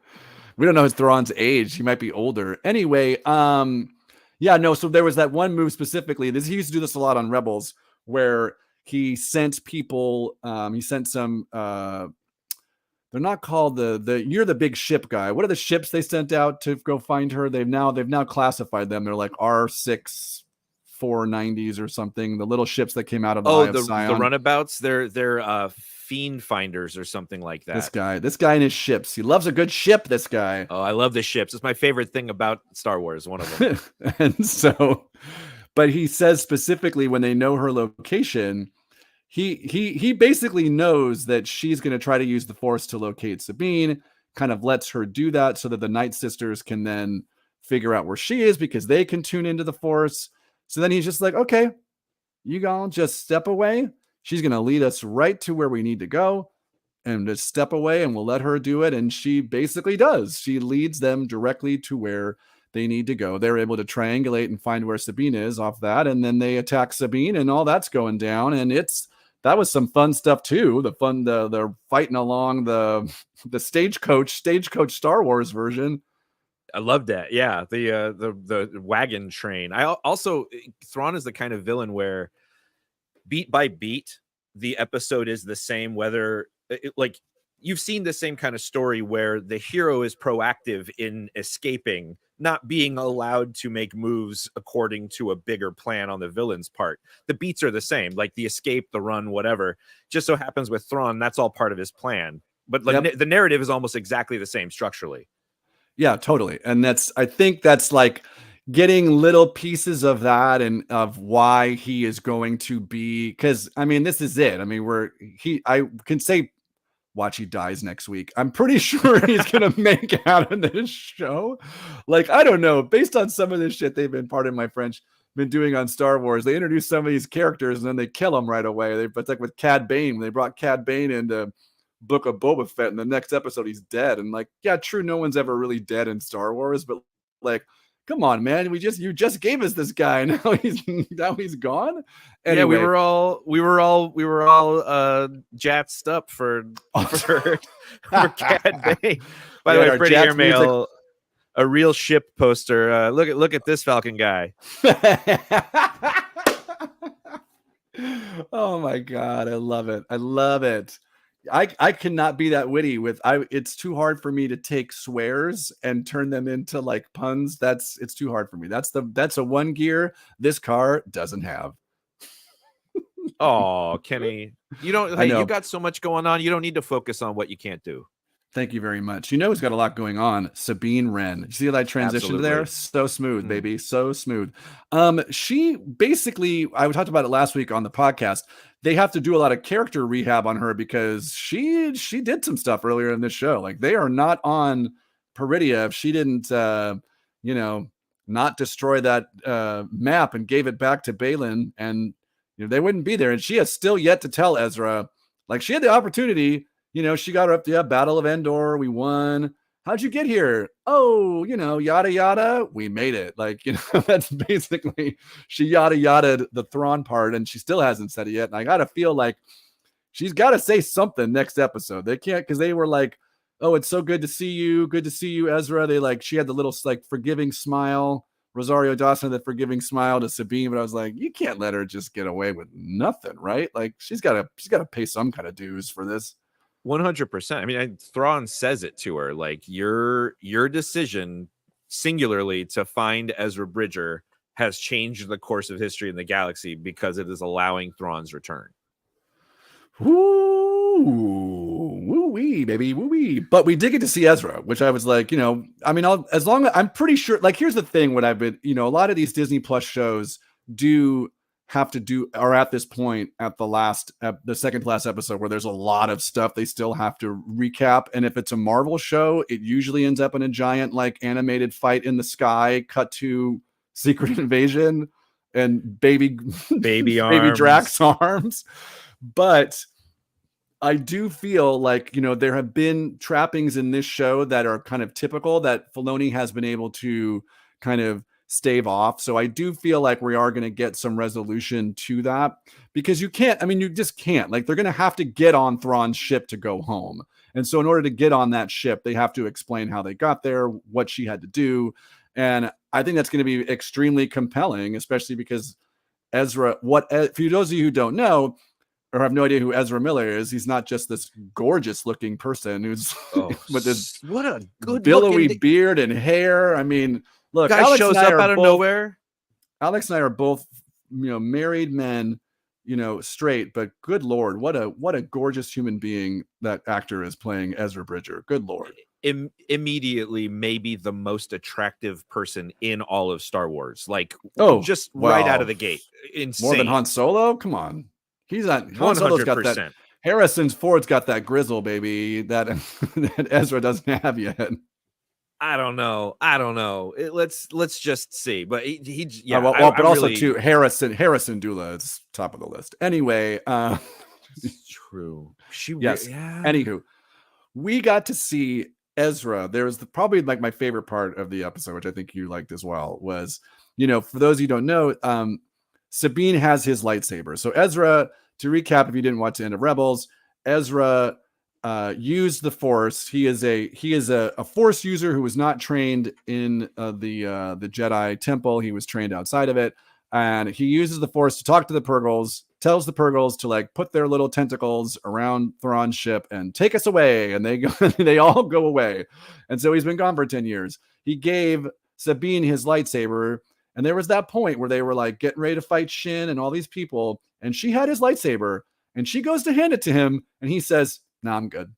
We don't know his Thrawn's age. He might be older. Anyway, yeah, no, so there was that one move specifically. He used to do this a lot on Rebels where he sent people, he sent some they're not called you're the big ship guy. What are the ships they sent out to go find her? They've now classified them. They're like R6 490s or something. The little ships that came out of the Eye of Sion. The runabouts. They're fiend finders or something like that. This guy and his ships. He loves a good ship. This guy. Oh, I love the ships. It's my favorite thing about Star Wars. One of them. And so, but he says specifically when they know her location, he basically knows that she's going to try to use the Force to locate Sabine. Kind of lets her do that so that the Night Sisters can then figure out where she is because they can tune into the Force. So then he's just like, okay, you gonna just step away. She's going to lead us right to where we need to go and just step away and we'll let her do it. And she basically does. She leads them directly to where they need to go. They're able to triangulate and find where Sabine is off that. And then they attack Sabine and all that's going down. And that was some fun stuff too. They're fighting along the stagecoach Star Wars version. I love that. Yeah. The wagon train. I also, Thrawn is the kind of villain where beat by beat, the episode is the same, whether like you've seen the same kind of story where the hero is proactive in escaping, not being allowed to make moves according to a bigger plan on the villain's part. The beats are the same, like the escape, the run, whatever. Just so happens with Thrawn, that's all part of his plan. But like the narrative is almost exactly the same structurally. Yeah, totally. And I think that's like getting little pieces of that and of why he is going to be, because I mean, this is it. I mean, I can say watch he dies next week. I'm pretty sure he's gonna make out in this show. Like, I don't know, based on some of this shit they've been, pardon my French, been doing on Star Wars. They introduce some of these characters and then they kill them right away. It's like with Cad Bane, they brought Cad Bane into Book of Boba Fett, and the next episode he's dead. And like, yeah, true, no one's ever really dead in Star Wars, but like, come on, man, you just gave us this guy. Now he's gone. Anyway. Yeah, we were all jazzed up for Cad Bane. By the way, Freddie Airmail, a real ship poster. Look at this Falcon guy. Oh my god, I love it. I cannot be that witty it's too hard for me to take swears and turn them into like puns. It's too hard for me. That's a one gear this car doesn't have. Oh, Kenny, you got so much going on. You don't need to focus on what you can't do. Thank you very much. You know who's got a lot going on? Sabine Wren. You see that transition there? So smooth, baby. So smooth. She basically, I talked about it last week on the podcast. They have to do a lot of character rehab on her because she did some stuff earlier in this show. Like, they are not on Peridia if she didn't, not destroy that map and gave it back to Balin, and they wouldn't be there. And she has still yet to tell Ezra, like, she had the opportunity. She got her up to Battle of Endor. We won. How'd you get here? Oh, yada, yada. We made it. Like, that's basically, she yada, yada the Thrawn part, and she still hasn't said it yet. And I got to feel like she's got to say something next episode. They can't, because they were like, oh, it's so good to see you. Good to see you, Ezra. She had the little like forgiving smile. Rosario Dawson, the forgiving smile to Sabine, but I was like, you can't let her just get away with nothing, right? Like, she's got to pay some kind of dues for this. 100%. I mean, Thrawn says it to her, like, your decision singularly to find Ezra Bridger has changed the course of history in the galaxy because it is allowing Thrawn's return. Woo-wee, baby, woo-wee. But we did get to see Ezra, which I was like, I'm pretty sure, like, here's the thing, what I've been, a lot of these Disney Plus shows are at this point at the second to last episode where there's a lot of stuff they still have to recap. And if it's a Marvel show, it usually ends up in a giant like animated fight in the sky, cut to Secret Invasion and baby arms. baby Drax arms. But I do feel like, there have been trappings in this show that are kind of typical that Filoni has been able to kind of stave off. So I do feel like we are going to get some resolution to that, because you just can't. Like, they're going to have to get on Thrawn's ship to go home. And so in order to get on that ship, they have to explain how they got there, what she had to do. And I think that's going to be extremely compelling, especially because Ezra, for those of you who don't know, or have no idea who Ezra Miller is, he's not just this gorgeous looking person who's with this what a good billowy beard and hair. I mean, look, guy Alex shows and I up are out of both, nowhere. Alex and I are both, married men, straight, but good Lord, what a gorgeous human being that actor is playing Ezra Bridger. Good Lord. Immediately maybe the most attractive person in all of Star Wars. Like, just right out of the gate. Insane. More than Han Solo? Come on. He's not. Han Solo's got that. Harrison Ford's got that grizzle, baby, that Ezra doesn't have yet. I don't know. Let's just see. But but also too, Harrison Dula is top of the list. Anyway, it's true. Anywho, we got to see Ezra. There was probably like my favorite part of the episode, which I think you liked as well, was, for those of you who don't know, Sabine has his lightsaber. So Ezra, to recap, if you didn't watch the end of Rebels, Ezra used the Force. He is a Force user who was not trained in the Jedi Temple. He was trained outside of it, and he uses the Force to talk to the Purgles. Tells the Purgles to like put their little tentacles around Thrawn's ship and take us away, and they go, they all go away. And so he's been gone for 10 years. He gave Sabine his lightsaber. And there was that point where they were like getting ready to fight Shin and all these people, and she had his lightsaber, and she goes to hand it to him, and he says, "No, I'm good.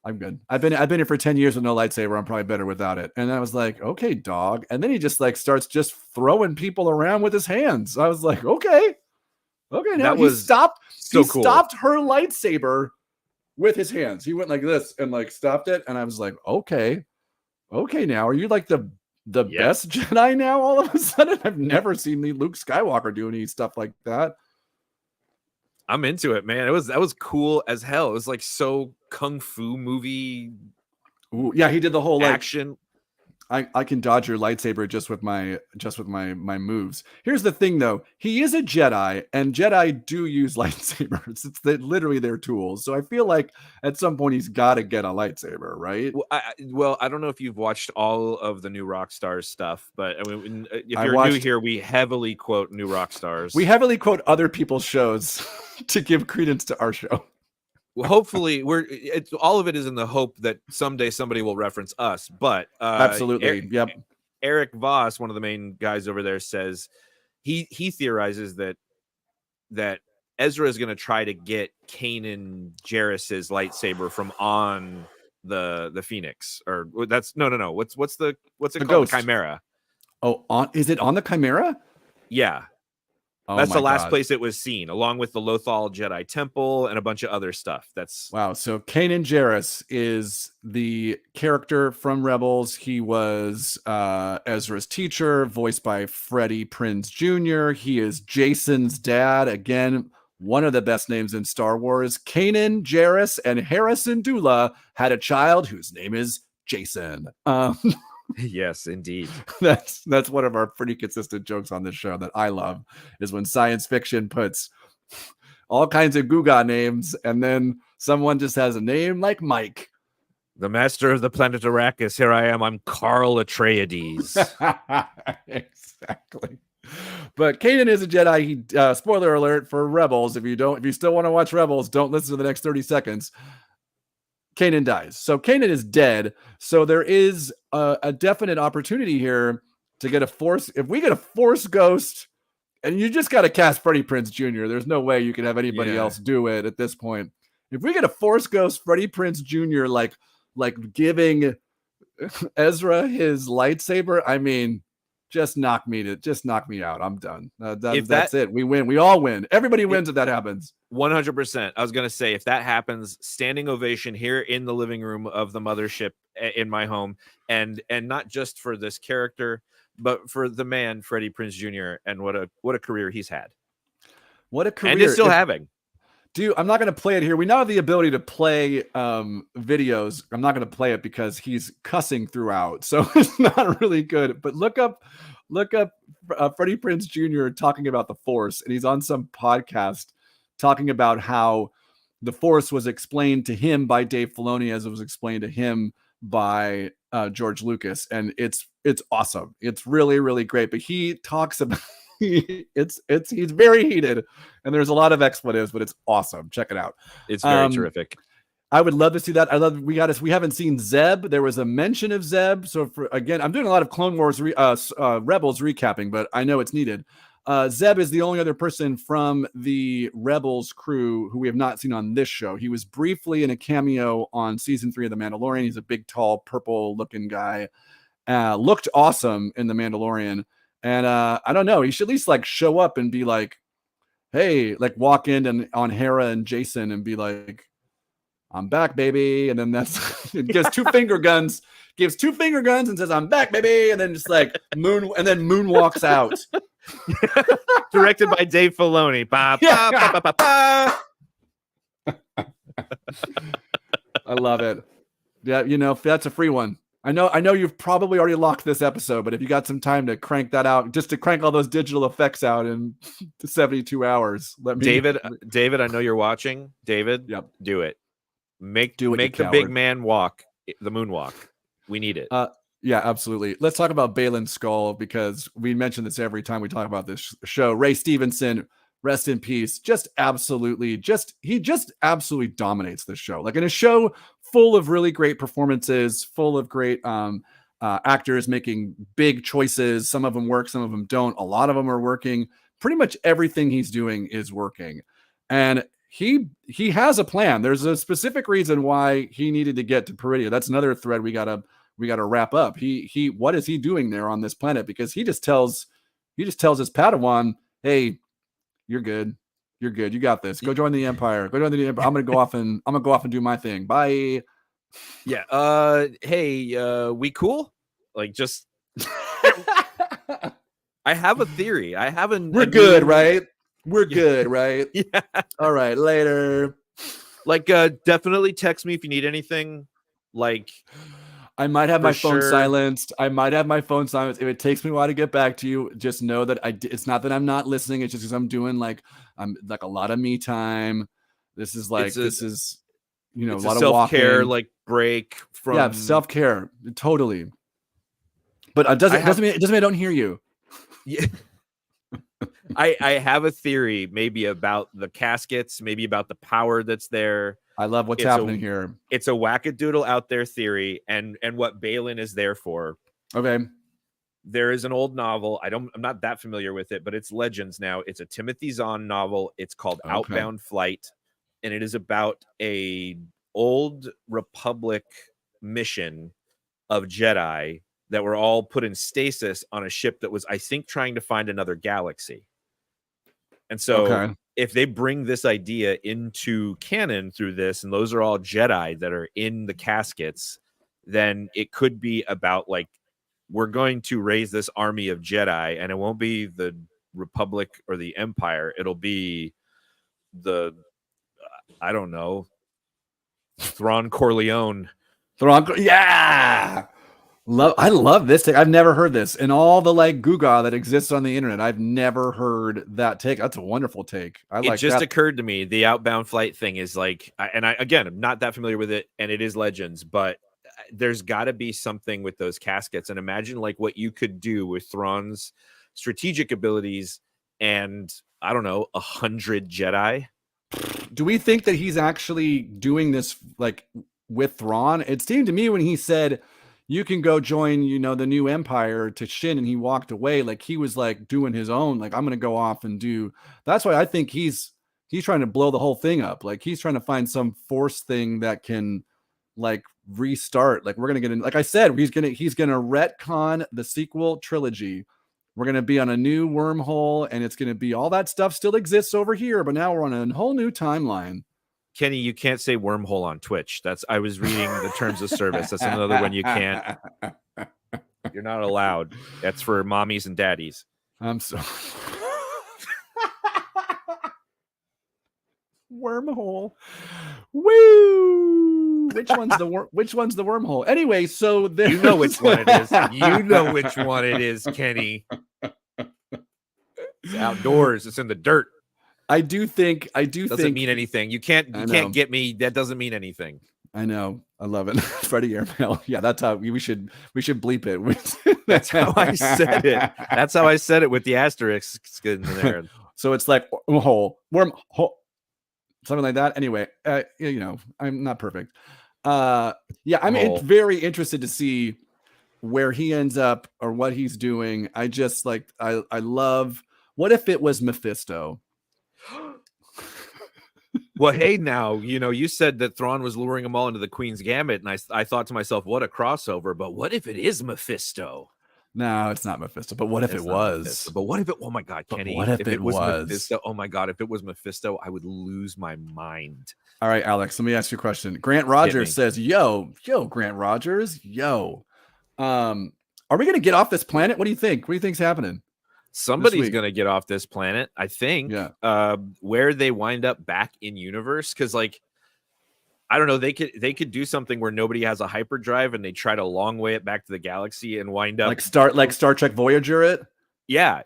I'm good. I've been here for 10 years with no lightsaber. I'm probably better without it." And I was like, "Okay, dog." And then he just like starts just throwing people around with his hands. I was like, "Okay, now he stopped. He stopped her lightsaber with his hands. He went like this and like stopped it." And I was like, "Okay, now are you like the best Jedi now all of a sudden?" I've never seen Luke Skywalker do any stuff like that. I'm into it, man. That was cool as hell. It was like so kung fu movie. Ooh, yeah, he did the whole action. I can dodge your lightsaber just with my moves. Here's the thing, though. He is a Jedi, and Jedi do use lightsabers. It's literally their tools. So I feel like at some point he's got to get a lightsaber, right? Well, I don't know if you've watched all of the New Rockstars stuff, but I mean, if you're new here, we heavily quote New Rockstars. We heavily quote other people's shows to give credence to our show. Well, hopefully all of it is in the hope that someday somebody will reference us, but absolutely. Yep. Eric Voss, one of the main guys over there, says he theorizes that Ezra is going to try to get Kanan Jarrus's lightsaber from on the Phoenix, or that's no. What's it called? Ghost. The Chimera. Oh, is it on the Chimera? Yeah. Oh, that's the last place it was seen, along with the Lothal Jedi Temple and a bunch of other stuff. Wow. So Kanan Jarrus is the character from Rebels. He was Ezra's teacher, voiced by Freddie Prinze Jr. He is Jason's dad. Again, one of the best names in Star Wars. Kanan Jarrus and Harrison Dula had a child whose name is Jason. Yes, indeed. That's one of our pretty consistent jokes on this show that I love, is when science fiction puts all kinds of Guga names and then someone just has a name like Mike. The master of the planet Arrakis. Here I am. I'm Carl Atreides. Exactly. But Kanan is a Jedi. He spoiler alert for Rebels. If you still want to watch Rebels, don't listen to the next 30 seconds. Kanan dies. So Kanan is dead. So there is a definite opportunity here to get a Force. If we get a Force ghost, and you just got to cast Freddie Prinze Jr., there's no way you can have anybody else do it at this point. If we get a Force ghost, Freddie Prinze Jr., like giving Ezra his lightsaber, I mean, just knock me out. I'm done. That's it. We win. We all win. Everybody wins if that happens. 100%. I was going to say, if that happens, standing ovation here in the living room of the mothership in my home, and not just for this character, but for the man, Freddie Prinze Jr., and what a career he's had. What a career. And is still having. I'm not going to play it here. We now have the ability to play videos. I'm not going to play it because he's cussing throughout, so it's not really good. But look up Freddie Prinze Jr. talking about the Force, and he's on some podcast talking about how the Force was explained to him by Dave Filoni as it was explained to him by George Lucas, and it's awesome. It's really, really great. But he talks about he's very heated, and there's a lot of expletives, but it's awesome. Check it out. It's very terrific. I would love to see that. We haven't seen Zeb. There was a mention of Zeb. So again, I'm doing a lot of Clone Wars Rebels recapping, but I know it's needed. Zeb is the only other person from the Rebels crew who we have not seen on this show. He was briefly in a cameo on season 3 of The Mandalorian. He's a big, tall, purple-looking guy. Looked awesome in The Mandalorian. And I don't know. He should at least like show up and be like, hey, like walk in and on Hera and Jason and be like, I'm back, baby. And then it gives two finger guns, and says, I'm back, baby. And then just like Moon walks out. Directed by Dave Filoni. Ba, ba, ba, ba, ba, ba. I love it. Yeah, that's a free one. I know you've probably already locked this episode, but if you got some time to crank that out, just to crank all those digital effects out in 72 hours, let me. David, I know you're watching. David, yep. Do it. Make the big man walk, the moonwalk. We need it. Yeah, absolutely. Let's talk about Baylan Skoll, because we mention this every time we talk about this show. Ray Stevenson, rest in peace. He just absolutely dominates this show. Like in a show full of really great performances, full of great actors making big choices. Some of them work, some of them don't. A lot of them are working. Pretty much everything he's doing is working. And he has a plan. There's a specific reason why he needed to get to Peridia. That's another thread we gotta wrap up. What is he doing there on this planet? Because he just tells his Padawan, hey, you're good. You're good. You got this. Go join the Empire. I'm gonna go off and do my thing. Bye. Yeah. Hey, we cool? Like, just I have a theory. We're good, right? We're good, right? Yeah. All right, later. Like, definitely text me if you need anything. Like, I might have my phone sure. silenced. If it takes me a while to get back to you, just know that it's not that I'm not listening. It's just because I'm doing I'm like a lot of me time. This is a lot of self-care, walking. like break from self-care, totally. But it doesn't mean I don't hear you. Yeah. I have a theory, maybe about the caskets, maybe about the power that's there. I love what's happening here. It's a wackadoodle out there theory, and what Baylan is there for. Okay. There is an old novel. I'm not that familiar with it, but it's Legends now. It's a Timothy Zahn novel. It's called Outbound Flight, and it is about a old Republic mission of Jedi that were all put in stasis on a ship that was, I think, trying to find another galaxy. And so if they bring this idea into canon through this, and those are all Jedi that are in the caskets, then it could be about like, we're going to raise this army of Jedi, and it won't be the Republic or the Empire. It'll be I don't know, Thrawn Corleone. Yeah. I love this take. I've never heard this. In all the like Googa that exists on the internet, I've never heard that take. That's a wonderful take. It just occurred to me. The Outbound Flight thing is like, and I again, I'm not that familiar with it, and it is Legends, but there's got to be something with those caskets. And imagine like what you could do with Thrawn's strategic abilities and, I don't know, 100 Jedi. Do we think that he's actually doing this like with Thrawn? It seemed to me when he said, you can go join, the new Empire to Shin, and he walked away, like he was like doing his own, like I'm going to go off and do. That's why I think he's trying to blow the whole thing up. Like he's trying to find some Force thing that can like restart. Like we're going to get in, like I said, he's going to retcon the sequel trilogy. We're going to be on a new wormhole, and it's going to be all that stuff still exists over here, but now we're on a whole new timeline. Kenny, you can't say wormhole on Twitch. I was reading the terms of service. That's another one you can't. You're not allowed. That's for mommies and daddies. I'm so. wormhole. Woo! Which one's the wormhole? Anyway, so You know which one it is. You know which one it is, Kenny. It's outdoors. It's in the dirt. I do think Doesn't mean anything. You can't get me. That doesn't mean anything. I know. I love it. Freddie Airmail. Yeah, that's how we should bleep it. That's how I said it. That's how I said it with the asterisk in there. So it's like wormhole, something like that. Anyway, you know, I'm not perfect. Yeah, I'm very interested to see where he ends up or what he's doing. I just like I love. What if it was Mephisto? Well, hey, now, you know, you said that Thrawn was luring them all into the Queen's Gambit, and I thought to myself, what a crossover. But what if it is Mephisto? No, it's not Mephisto. But what if it was? Mephisto. But what if it? Oh my God, Kenny! What if it was Mephisto? Oh my God, if it was Mephisto, I would lose my mind. All right, Alex. Let me ask you a question. Grant Rogers says, "Yo, Grant Rogers, yo, are we gonna get off this planet? What do you think? What do you think's happening?" Somebody's going to get off this planet, I think. Yeah. Where they wind up back in universe, because like, I don't know, they could do something where nobody has a hyperdrive and they try to long way it back to the galaxy and wind up like Star Trek Voyager. It. Yeah.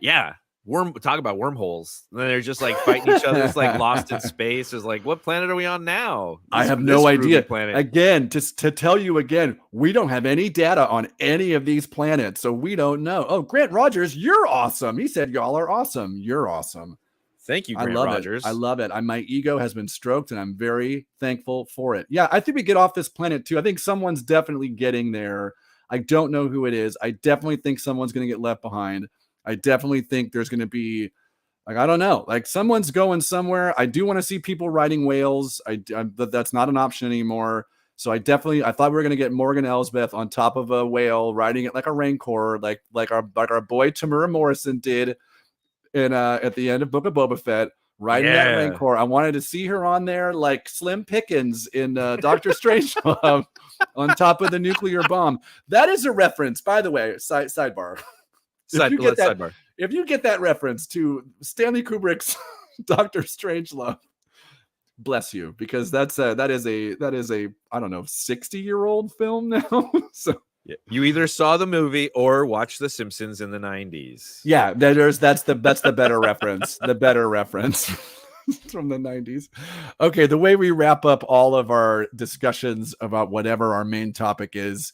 Talk about wormholes. And then they're just like fighting each other. It's like Lost in Space. It's like, what planet are we on now? I have no idea. Again, just to tell you again, we don't have any data on any of these planets, so we don't know. Oh, Grant Rogers, you're awesome. He said y'all are awesome. You're awesome. Thank you, Grant Rogers. I love it. My ego has been stroked, and I'm very thankful for it. Yeah, I think we get off this planet too. I think someone's definitely getting there. I don't know who it is. I definitely think someone's going to get left behind. I definitely think there's going to be, like, I don't know, like someone's going somewhere. I do want to see people riding whales. That's not an option anymore. So I thought we were going to get Morgan Elsbeth on top of a whale, riding it like a rancor, like our boy Tamura Morrison did in at the end of Book of Boba Fett, riding that rancor. I wanted to see her on there like Slim Pickens in Doctor Strangelove on top of the nuclear bomb. That is a reference, by the way. Sidebar. If you get that reference to Stanley Kubrick's Doctor Strangelove, bless you, because that is a I don't know 60-year-old film now. So you either saw the movie or watched The Simpsons in the 90s. Yeah, that's the better reference. The better reference from the 90s. Okay, the way we wrap up all of our discussions about whatever our main topic is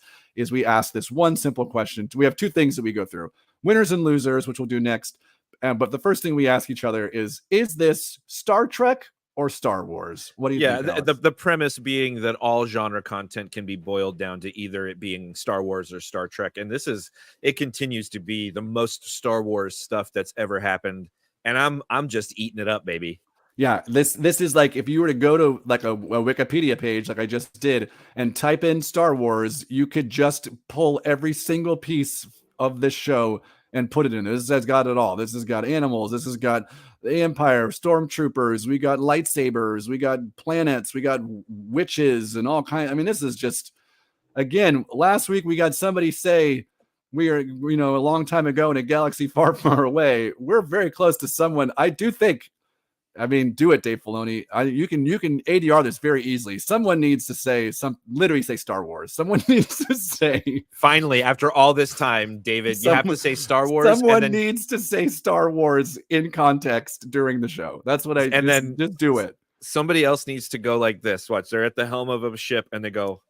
we ask this one simple question. We have two things that we go through. Winners and losers, which we'll do next. But the first thing we ask each other is this Star Trek or Star Wars? What do you think? Yeah, the premise being that all genre content can be boiled down to either it being Star Wars or Star Trek. And it continues to be the most Star Wars stuff that's ever happened. And I'm just eating it up, baby. Yeah, this is like if you were to go to like a Wikipedia page like I just did and type in Star Wars, you could just pull every single piece of this show and put it in. This has got it all. This has got animals. This has got the Empire, stormtroopers. We got lightsabers. We got planets. We got witches and all kinds. I mean, this is just, again, last week we got somebody say we are, a long time ago in a galaxy far, far away. We're very close to someone. I do think, do it, Dave Filoni. You can ADR this very easily. Someone needs to literally say Star Wars. Someone needs to say. Finally, after all this time, David, you have to say Star Wars. Someone needs to say Star Wars in context during the show. That's what just do it. Somebody else needs to go like this. Watch, they're at the helm of a ship and they go,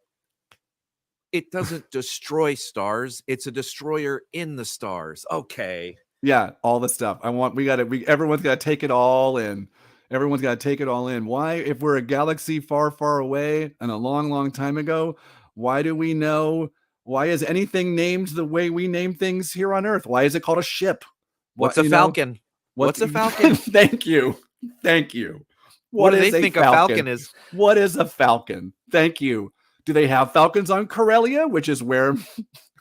"It doesn't destroy stars. It's a destroyer in the stars." Okay. Yeah, all the stuff. Everyone's got to take it all in. Everyone's got to take it all in. Why, if we're a galaxy far, far away and a long, long time ago, why do we know? Why is anything named the way we name things here on Earth? Why is it called a ship? What's a falcon? What's a falcon? Thank you. What do they think a falcon is? What is a falcon? Thank you. Do they have falcons on Corellia, which is where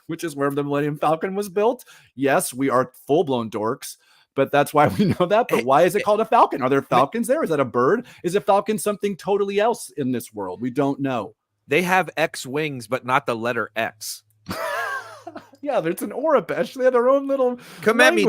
the Millennium Falcon was built? Yes, we are full-blown dorks, but that's why we know that. But why is it called a falcon? Are there falcons there? Is that a bird? Is a falcon something totally else in this world? We don't know. They have X wings, but not the letter X. Yeah, there's an Orabesh. They have their own little Come at me,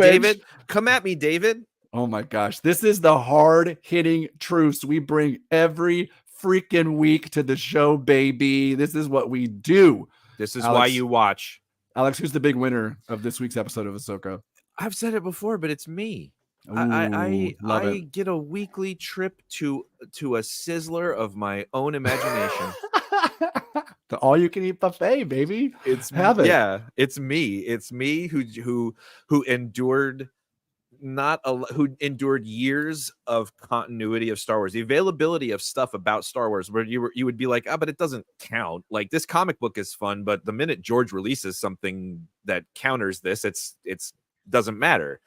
David. Oh my gosh. This is the hard-hitting truths we bring every freaking week to the show, baby. This is what we do. This is Alex, why you watch. Alex, who's the big winner of this week's episode of Ahsoka? I've said it before, but it's me. Ooh, I love it. get a weekly trip to a sizzler of my own imagination. The all-you-can-eat buffet, baby. It's Have it. Yeah, it's me. It's me who endured who endured years of continuity of Star Wars, the availability of stuff about Star Wars, where you would be like, but it doesn't count. Like, this comic book is fun, but the minute George releases something that counters this, it's doesn't matter.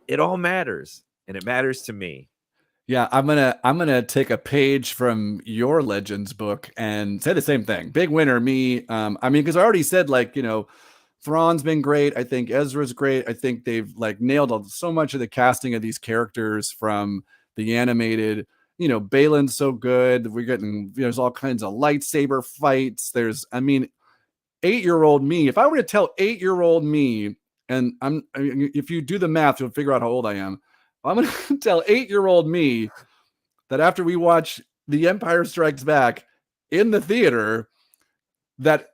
It all matters, and it matters to me. Yeah, I'm gonna take a page from your Legends book and say the same thing. Big winner, me. I mean, because I already said, like, Thrawn's been great. I think Ezra's great. I think they've like nailed so much of the casting of these characters from the animated. Balin's so good. We're getting there's all kinds of lightsaber fights. There's, 8-year-old me. If I were to tell 8-year-old me, and if you do the math, you'll figure out how old I am. I'm going to tell 8-year-old me that after we watch The Empire Strikes Back in the theater, that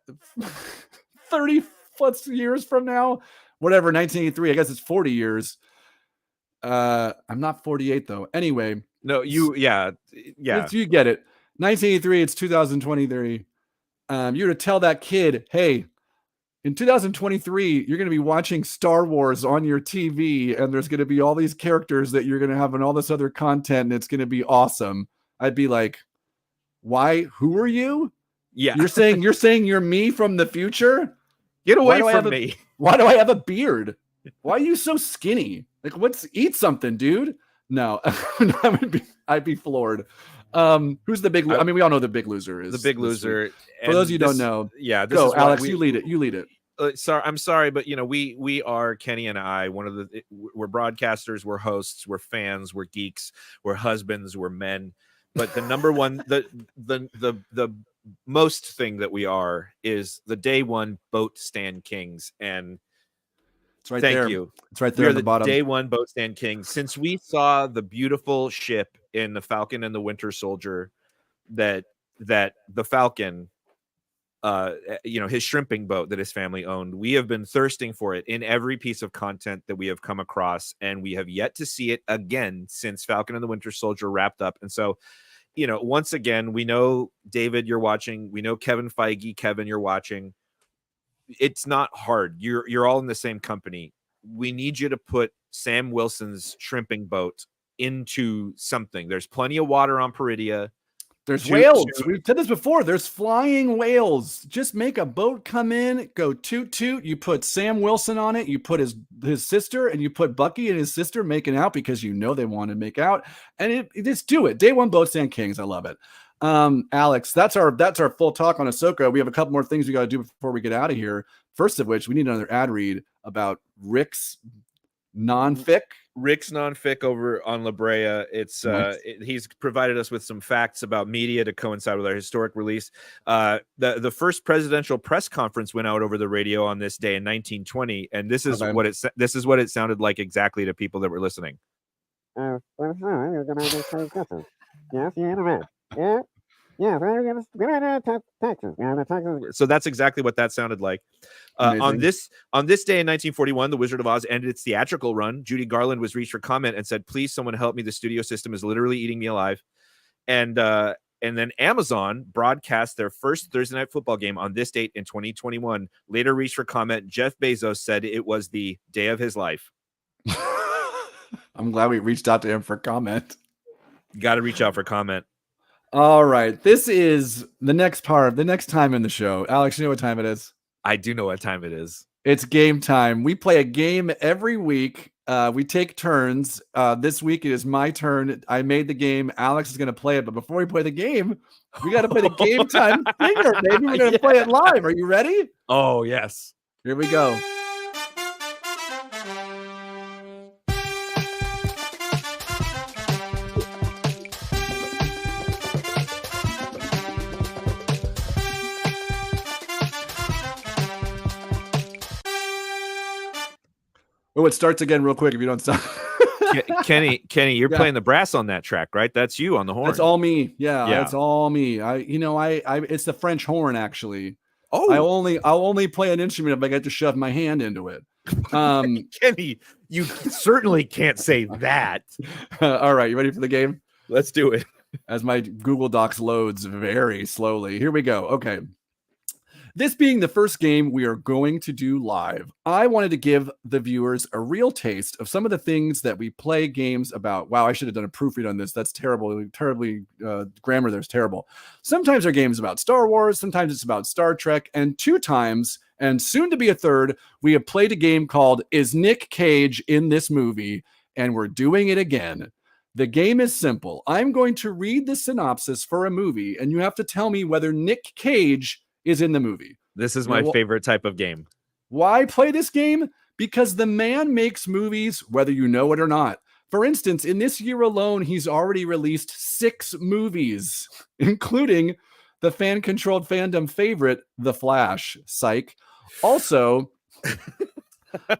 30 plus years from now, whatever, 1983, I guess it's 40 years. I'm not 48 though. Anyway. No, you get it. 1983, it's 2023. You're to tell that kid, hey, in 2023, you're going to be watching Star Wars on your TV, and there's going to be all these characters that you're going to have and all this other content, and it's going to be awesome. I'd be like, why? Who are you? Yeah. You're saying you're me from the future? Get away from me. Why do I have a beard? Why are you so skinny? Like, eat something, dude. No, I'd be floored. Who's the big? We all know the big loser is the big loser. For those of you who don't know, this go, is Alex. You lead it. I'm sorry, but we are, Kenny and I, we're broadcasters, we're hosts, we're fans, we're geeks, we're husbands, we're men. But the number one, the most thing that we are is the day one boat stand kings. And it's right thank there. you. It's right there at the bottom. Day one boat stand kings. Since we saw the beautiful ship in the Falcon and the Winter Soldier, that the Falcon, his shrimping boat that his family owned, we have been thirsting for it in every piece of content that we have come across, and we have yet to see it again since Falcon and the Winter Soldier wrapped up. And so, once again, we know, David, you're watching. We know Kevin Feige, Kevin, you're watching. It's not hard. You're all in the same company. We need you to put Sam Wilson's shrimping boat into something. There's plenty of water on Peridia. There's whales. We've said this before. There's flying whales. Just make a boat come in, go toot toot. You put Sam Wilson on it. You put his sister, and you put Bucky and his sister making out because they want to make out. And just do it. Day one boat stand kings. I love it. Alex, that's our full talk on Ahsoka. We have a couple more things we got to do before we get out of here. First of which, we need another ad read about Rick's non-fic. Rick's non-fic over on La Brea. It's he's provided us with some facts about media to coincide with our historic release. The first presidential press conference went out over the radio on this day in 1920, and this is what it sounded like exactly to people that were listening. So that's exactly what that sounded like. On this day in 1941, The Wizard of Oz ended its theatrical run. Judy Garland was reached for comment and said, "Please, someone help me. The studio system is literally eating me alive." And then Amazon broadcast their first Thursday night football game on this date in 2021. Later reached for comment. Jeff Bezos said it was the day of his life. I'm glad we reached out to him for comment. Got to reach out for comment. All right. This is the next time in the show. Alex, you know what time it is? I do know what time it is. It's game time. We play a game every week. We take turns. This week it is my turn. I made the game. Alex is going to play it. But before we play the game, we got to play the game time finger, baby. We're going to play it live. Are you ready? Oh, yes. Here we go. Oh, it starts again real quick if you don't stop. Kenny, you're Yeah. playing the brass on that track, right? That's you on the horn. That's all me. Yeah, Yeah. that's all me. I it's the French horn actually. Oh, I'll only play an instrument if I get to shove my hand into it. Kenny, you certainly can't say that. All right, you ready for the game? Let's do it. As my Google Docs loads very slowly. Here we go. Okay. This being the first game we are going to do live, I wanted to give the viewers a real taste of some of the things that we play games about. Wow, I should have done a proofread on this. That's terrible. Terribly, grammar there's terrible. Sometimes our games about Star Wars, sometimes it's about Star Trek, and 2 times, and soon to be a third, we have played a game called Is Nick Cage in This Movie? And we're doing it again. The game is simple. I'm going to read the synopsis for a movie, and you have to tell me whether Nick Cage is in the movie. This is my favorite type of game. Why play this game? Because the man makes movies, whether you know it or not. For instance, in this year alone, he's already released 6 movies, including the fan-controlled fandom favorite, The Flash. Psych. Also,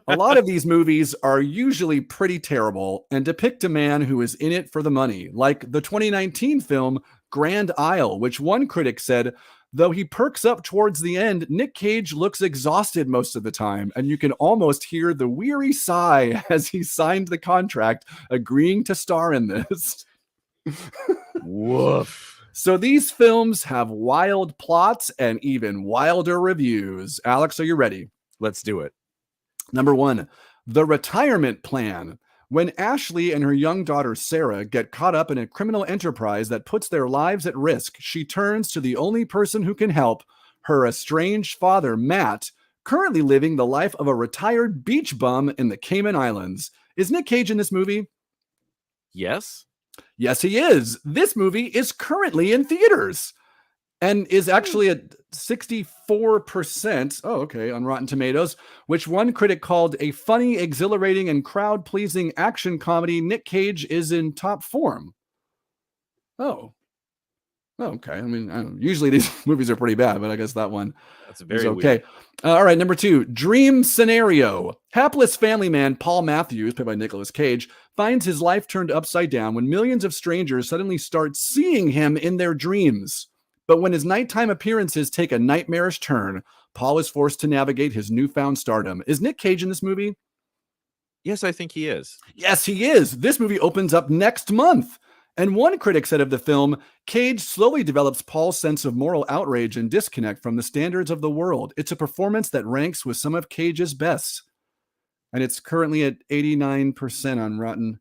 a lot of these movies are usually pretty terrible and depict a man who is in it for the money, like the 2019 film Grand Isle, which one critic said, though he perks up towards the end, Nick Cage looks exhausted most of the time, and you can almost hear the weary sigh as he signed the contract agreeing to star in this. Woof. So these films have wild plots and even wilder reviews. Alex, are you ready? Let's do it. Number 1, The Retirement Plan. When Ashley and her young daughter Sarah get caught up in a criminal enterprise that puts their lives at risk, she turns to the only person who can help, her estranged father, Matt, currently living the life of a retired beach bum in the Cayman Islands. Is Nick Cage in this movie? Yes. Yes, he is. This movie is currently in theaters and is actually at 64%. Oh, okay, on Rotten Tomatoes, which one critic called a funny, exhilarating, and crowd-pleasing action comedy. Nick Cage is in top form. Oh, okay. I mean, usually these movies are pretty bad, but I guess that one That's very is okay. weird. All right, number 2, Dream Scenario. Hapless family man Paul Matthews, played by Nicolas Cage, finds his life turned upside down when millions of strangers suddenly start seeing him in their dreams. But when his nighttime appearances take a nightmarish turn, Paul is forced to navigate his newfound stardom. Is Nick Cage in this movie? Yes, I think he is. Yes, he is. This movie opens up next month. And one critic said of the film, Cage slowly develops Paul's sense of moral outrage and disconnect from the standards of the world. It's a performance that ranks with some of Cage's best. And it's currently at 89% on Rotten.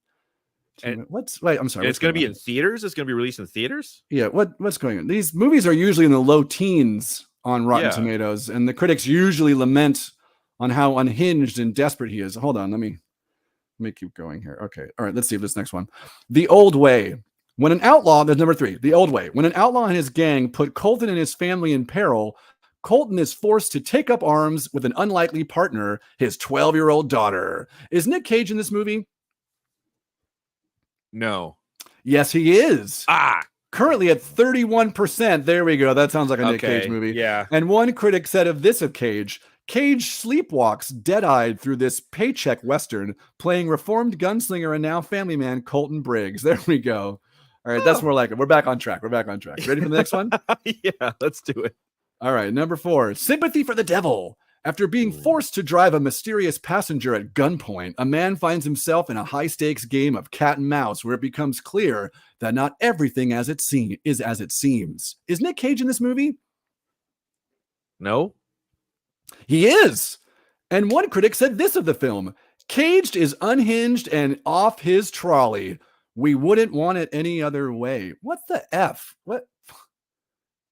And I'm sorry. It's going to be in theaters? It's going to be released in theaters? Yeah, what's going on? These movies are usually in the low teens on Rotten Tomatoes, and the critics usually lament on how unhinged and desperate he is. Hold on, let me keep going here. Okay, all right, let's see if this next one. The Old Way. When an outlaw, there's number 3, The Old Way. When an outlaw and his gang put Colton and his family in peril, Colton is forced to take up arms with an unlikely partner, his 12-year-old daughter. Is Nick Cage in this movie? No. Yes, he is. Currently at 31%. There we go. That sounds like a Nick Cage movie. Yeah. And one critic said of this of Cage, Cage sleepwalks dead-eyed through this paycheck western, playing reformed gunslinger and now family man Colton Briggs. There we go. All right, that's more like it. We're back on track. Ready for the next one? Yeah, let's do it. All right, number 4, Sympathy for the Devil. After being forced to drive a mysterious passenger at gunpoint, a man finds himself in a high-stakes game of cat and mouse where it becomes clear that not everything is as it seems. Is Nick Cage in this movie? No. He is. And one critic said this of the film, Caged is unhinged and off his trolley. We wouldn't want it any other way. What the F? What?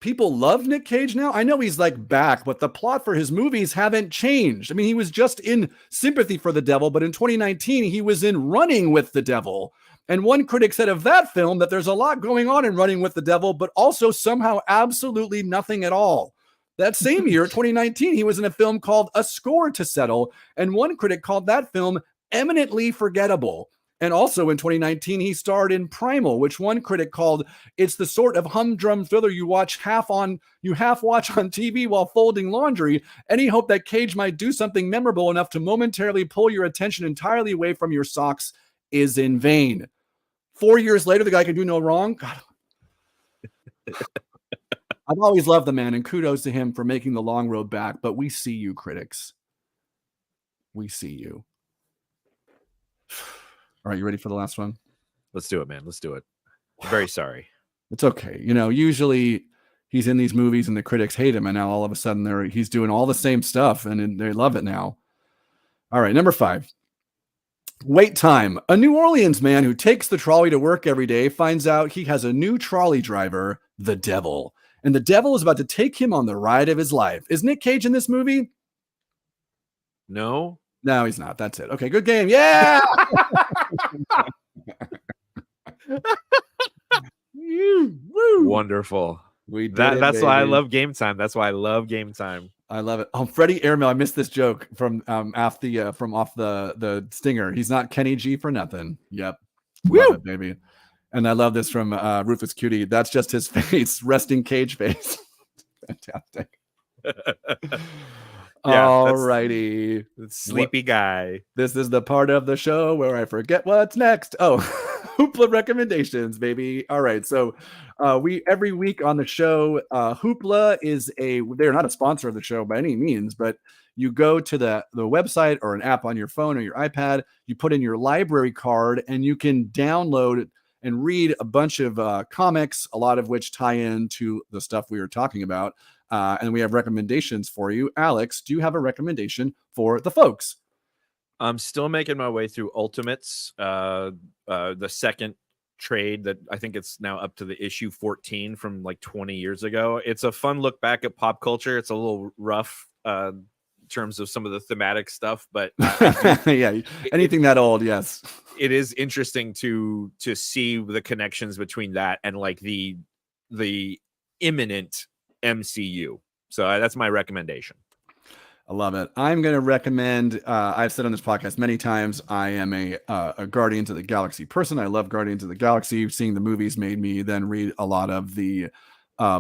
People love Nick Cage now? I know he's like back, but the plot for his movies haven't changed. I mean, he was just in Sympathy for the Devil, but in 2019, he was in Running with the Devil. And one critic said of that film that there's a lot going on in Running with the Devil, but also somehow absolutely nothing at all. That same year, 2019, he was in a film called A Score to Settle, and one critic called that film eminently forgettable. And also in 2019, he starred in Primal, which one critic called it's the sort of humdrum thriller you half watch on TV while folding laundry. Any hope that Cage might do something memorable enough to momentarily pull your attention entirely away from your socks is in vain. 4 years later, the guy can do no wrong. God. I've always loved the man, and kudos to him for making the long road back. But we see you, critics. We see you. All right, you ready for the last one? Let's do it, man. Let's do it. I'm very sorry. It's okay. You know, usually he's in these movies and the critics hate him, and now all of a sudden he's doing all the same stuff and they love it now. All right, number 5. Wait time. A New Orleans man who takes the trolley to work every day finds out he has a new trolley driver, the devil. And the devil is about to take him on the ride of his life. Is Nick Cage in this movie? No. No, he's not. That's it. Okay, good game. Yeah. Woo. Wonderful. We did That's why I baby. love Game Time. That's why I love Game Time. I love it. Oh, Freddie Airmail. I missed this joke from off the stinger. He's not Kenny G for nothing. Yep. Love it, baby. And I love this from Rufus Cutie. That's just his face, resting Cage face. Fantastic. All righty. Sleepy guy. This is the part of the show where I forget what's next. Oh, Hoopla recommendations, baby. All right. So we every week on the show, Hoopla they're not a sponsor of the show by any means, but you go to the website or an app on your phone or your iPad, you put in your library card, and you can download and read a bunch of comics, a lot of which tie into the stuff we were talking about. And we have recommendations for you. Alex, do you have a recommendation for the folks? I'm still making my way through Ultimates, the second trade that I think it's now up to the issue 14 from like 20 years ago. It's a fun look back at pop culture. It's a little rough in terms of some of the thematic stuff, but yeah, anything that old, yes. It is interesting to see the connections between that and like the imminent MCU. So that's my recommendation. I love it. I'm going to recommend, I've said on this podcast many times, I am a Guardians of the Galaxy person. I love Guardians of the Galaxy. Seeing the movies made me then read a lot of the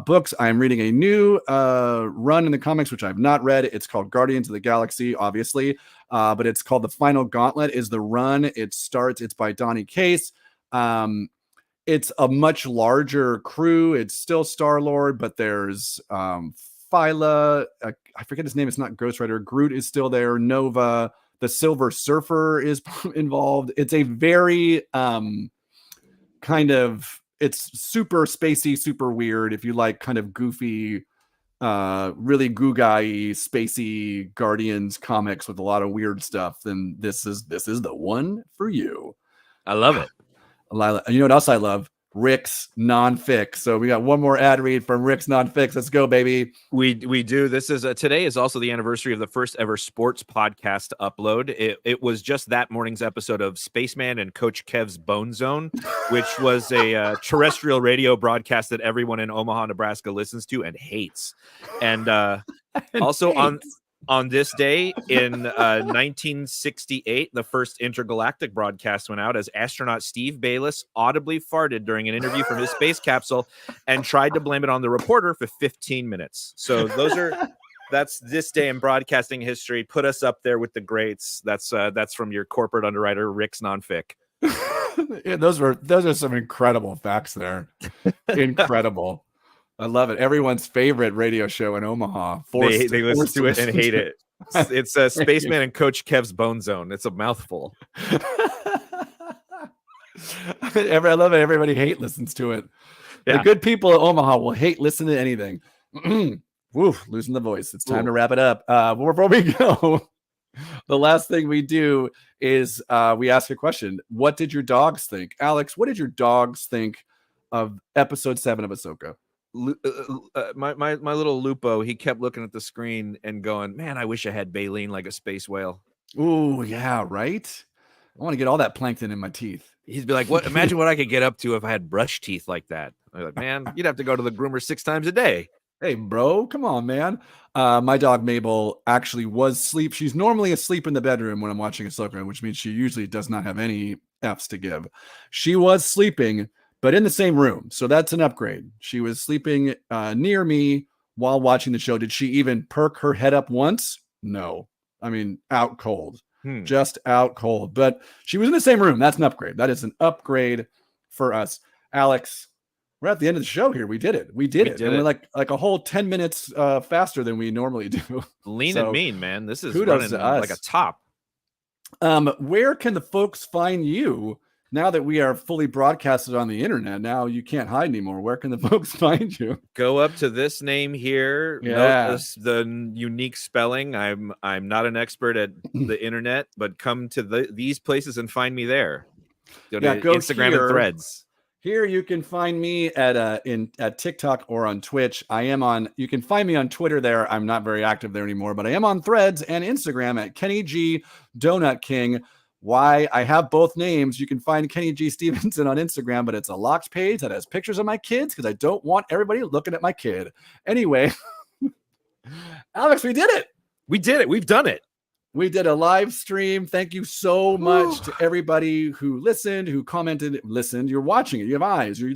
books. I'm reading a new run in the comics, which I've not read. It's called Guardians of the Galaxy, obviously, but it's called The Final Gauntlet is the run. It's by Donny Cates. It's a much larger crew. It's still Star-Lord, but there's Phyla, I forget his name. It's not Ghost Rider. Groot is still there. Nova, the Silver Surfer is involved. It's a very it's super spacey, super weird. If you like kind of goofy, really goo-guy, spacey Guardians comics with a lot of weird stuff, then this is the one for you. I love it. You know what else I love? Rick's Non-Fic. So we got one more ad read from Rick's Non-Fic. Let's go, baby. We do. This is today is also the anniversary of the first ever sports podcast upload. It was just that morning's episode of Spaceman and Coach Kev's Bone Zone, which was a terrestrial radio broadcast that everyone in Omaha, Nebraska listens to and hates. And also on this day in 1968, the first intergalactic broadcast went out as astronaut Steve Bayless audibly farted during an interview from his space capsule and tried to blame it on the reporter for 15 minutes. So that's this day in broadcasting history. Put us up there with the greats. That's from your corporate underwriter, Rick's Non-Fic. Yeah, those are some incredible facts there. Incredible. I love it. Everyone's favorite radio show in Omaha. They listen to it and hate it. It's Spaceman and Coach Kev's Bone Zone. It's a mouthful. I love it. Everybody listens to it. Yeah. The good people of Omaha will listen to anything. Woo, losing the voice. It's time to wrap it up. Before we go, the last thing we do is we ask a question. What did your dogs think? Alex, what did your dogs think of episode 7 of Ahsoka? My little Lupo, he kept looking at the screen and going, man, I wish I had baleen like a space whale. Ooh, yeah, right? I want to get all that plankton in my teeth. He'd be like, "What? Imagine what I could get up to if I had brush teeth like that." I'm like, man, you'd have to go to the groomer 6 times a day. Hey, bro, come on, man. My dog Mabel actually was asleep. She's normally asleep in the bedroom when I'm watching Ahsoka, which means she usually does not have any F's to give. She was sleeping, but in the same room. So that's an upgrade. She was sleeping near me while watching the show. Did she even perk her head up once? No. I mean, out cold. just out cold. But she was in the same room. That's an upgrade. That is an upgrade for us. Alex, we're at the end of the show here. We did it. We did it. And we're like a whole 10 minutes faster than we normally do. Lean and mean, man. This is kudos running to us. like a top. Where can the folks find you now that we are fully broadcasted on the internet? Now you can't hide anymore. Where can the folks find you? Go up to this name here. Yeah. Note the unique spelling. I'm not an expert at the internet, but come to these places and find me there. Go to Instagram and Threads. Here you can find me at TikTok or on Twitch. You can find me on Twitter there. I'm not very active there anymore, but I am on Threads and Instagram at Kenny G Donut King. Why I have both names. You can find Kenny G Stevenson on Instagram, but it's a locked page that has pictures of my kids because I don't want everybody looking at my kid. Anyway, Alex, we did it. We did it. We've done it. We did a live stream. Thank you so much to everybody who listened, who commented, listened. You're watching it. You have eyes. You're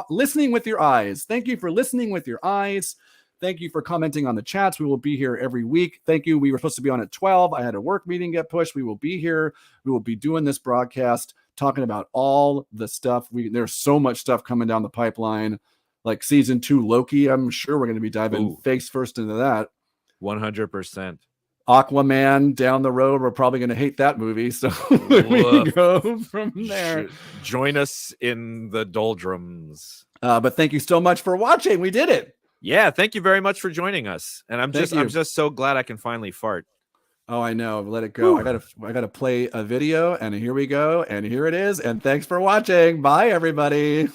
listening with your eyes. Thank you for listening with your eyes. Thank you for commenting on the chats. We will be here every week. Thank you. We were supposed to be on at 12. I had a work meeting get pushed. We will be here. We will be doing this broadcast, talking about all the stuff. There's so much stuff coming down the pipeline, like season 2 Loki. I'm sure we're going to be diving face first into that. 100%. Aquaman down the road. We're probably going to hate that movie. So we can go from there. Join us in the doldrums. But thank you so much for watching. We did it. Yeah, thank you very much for joining us. And I'm just so glad I can finally fart. Oh, I know. Let it go. I gotta play a video, and here we go. And here it is. And thanks for watching. Bye, everybody.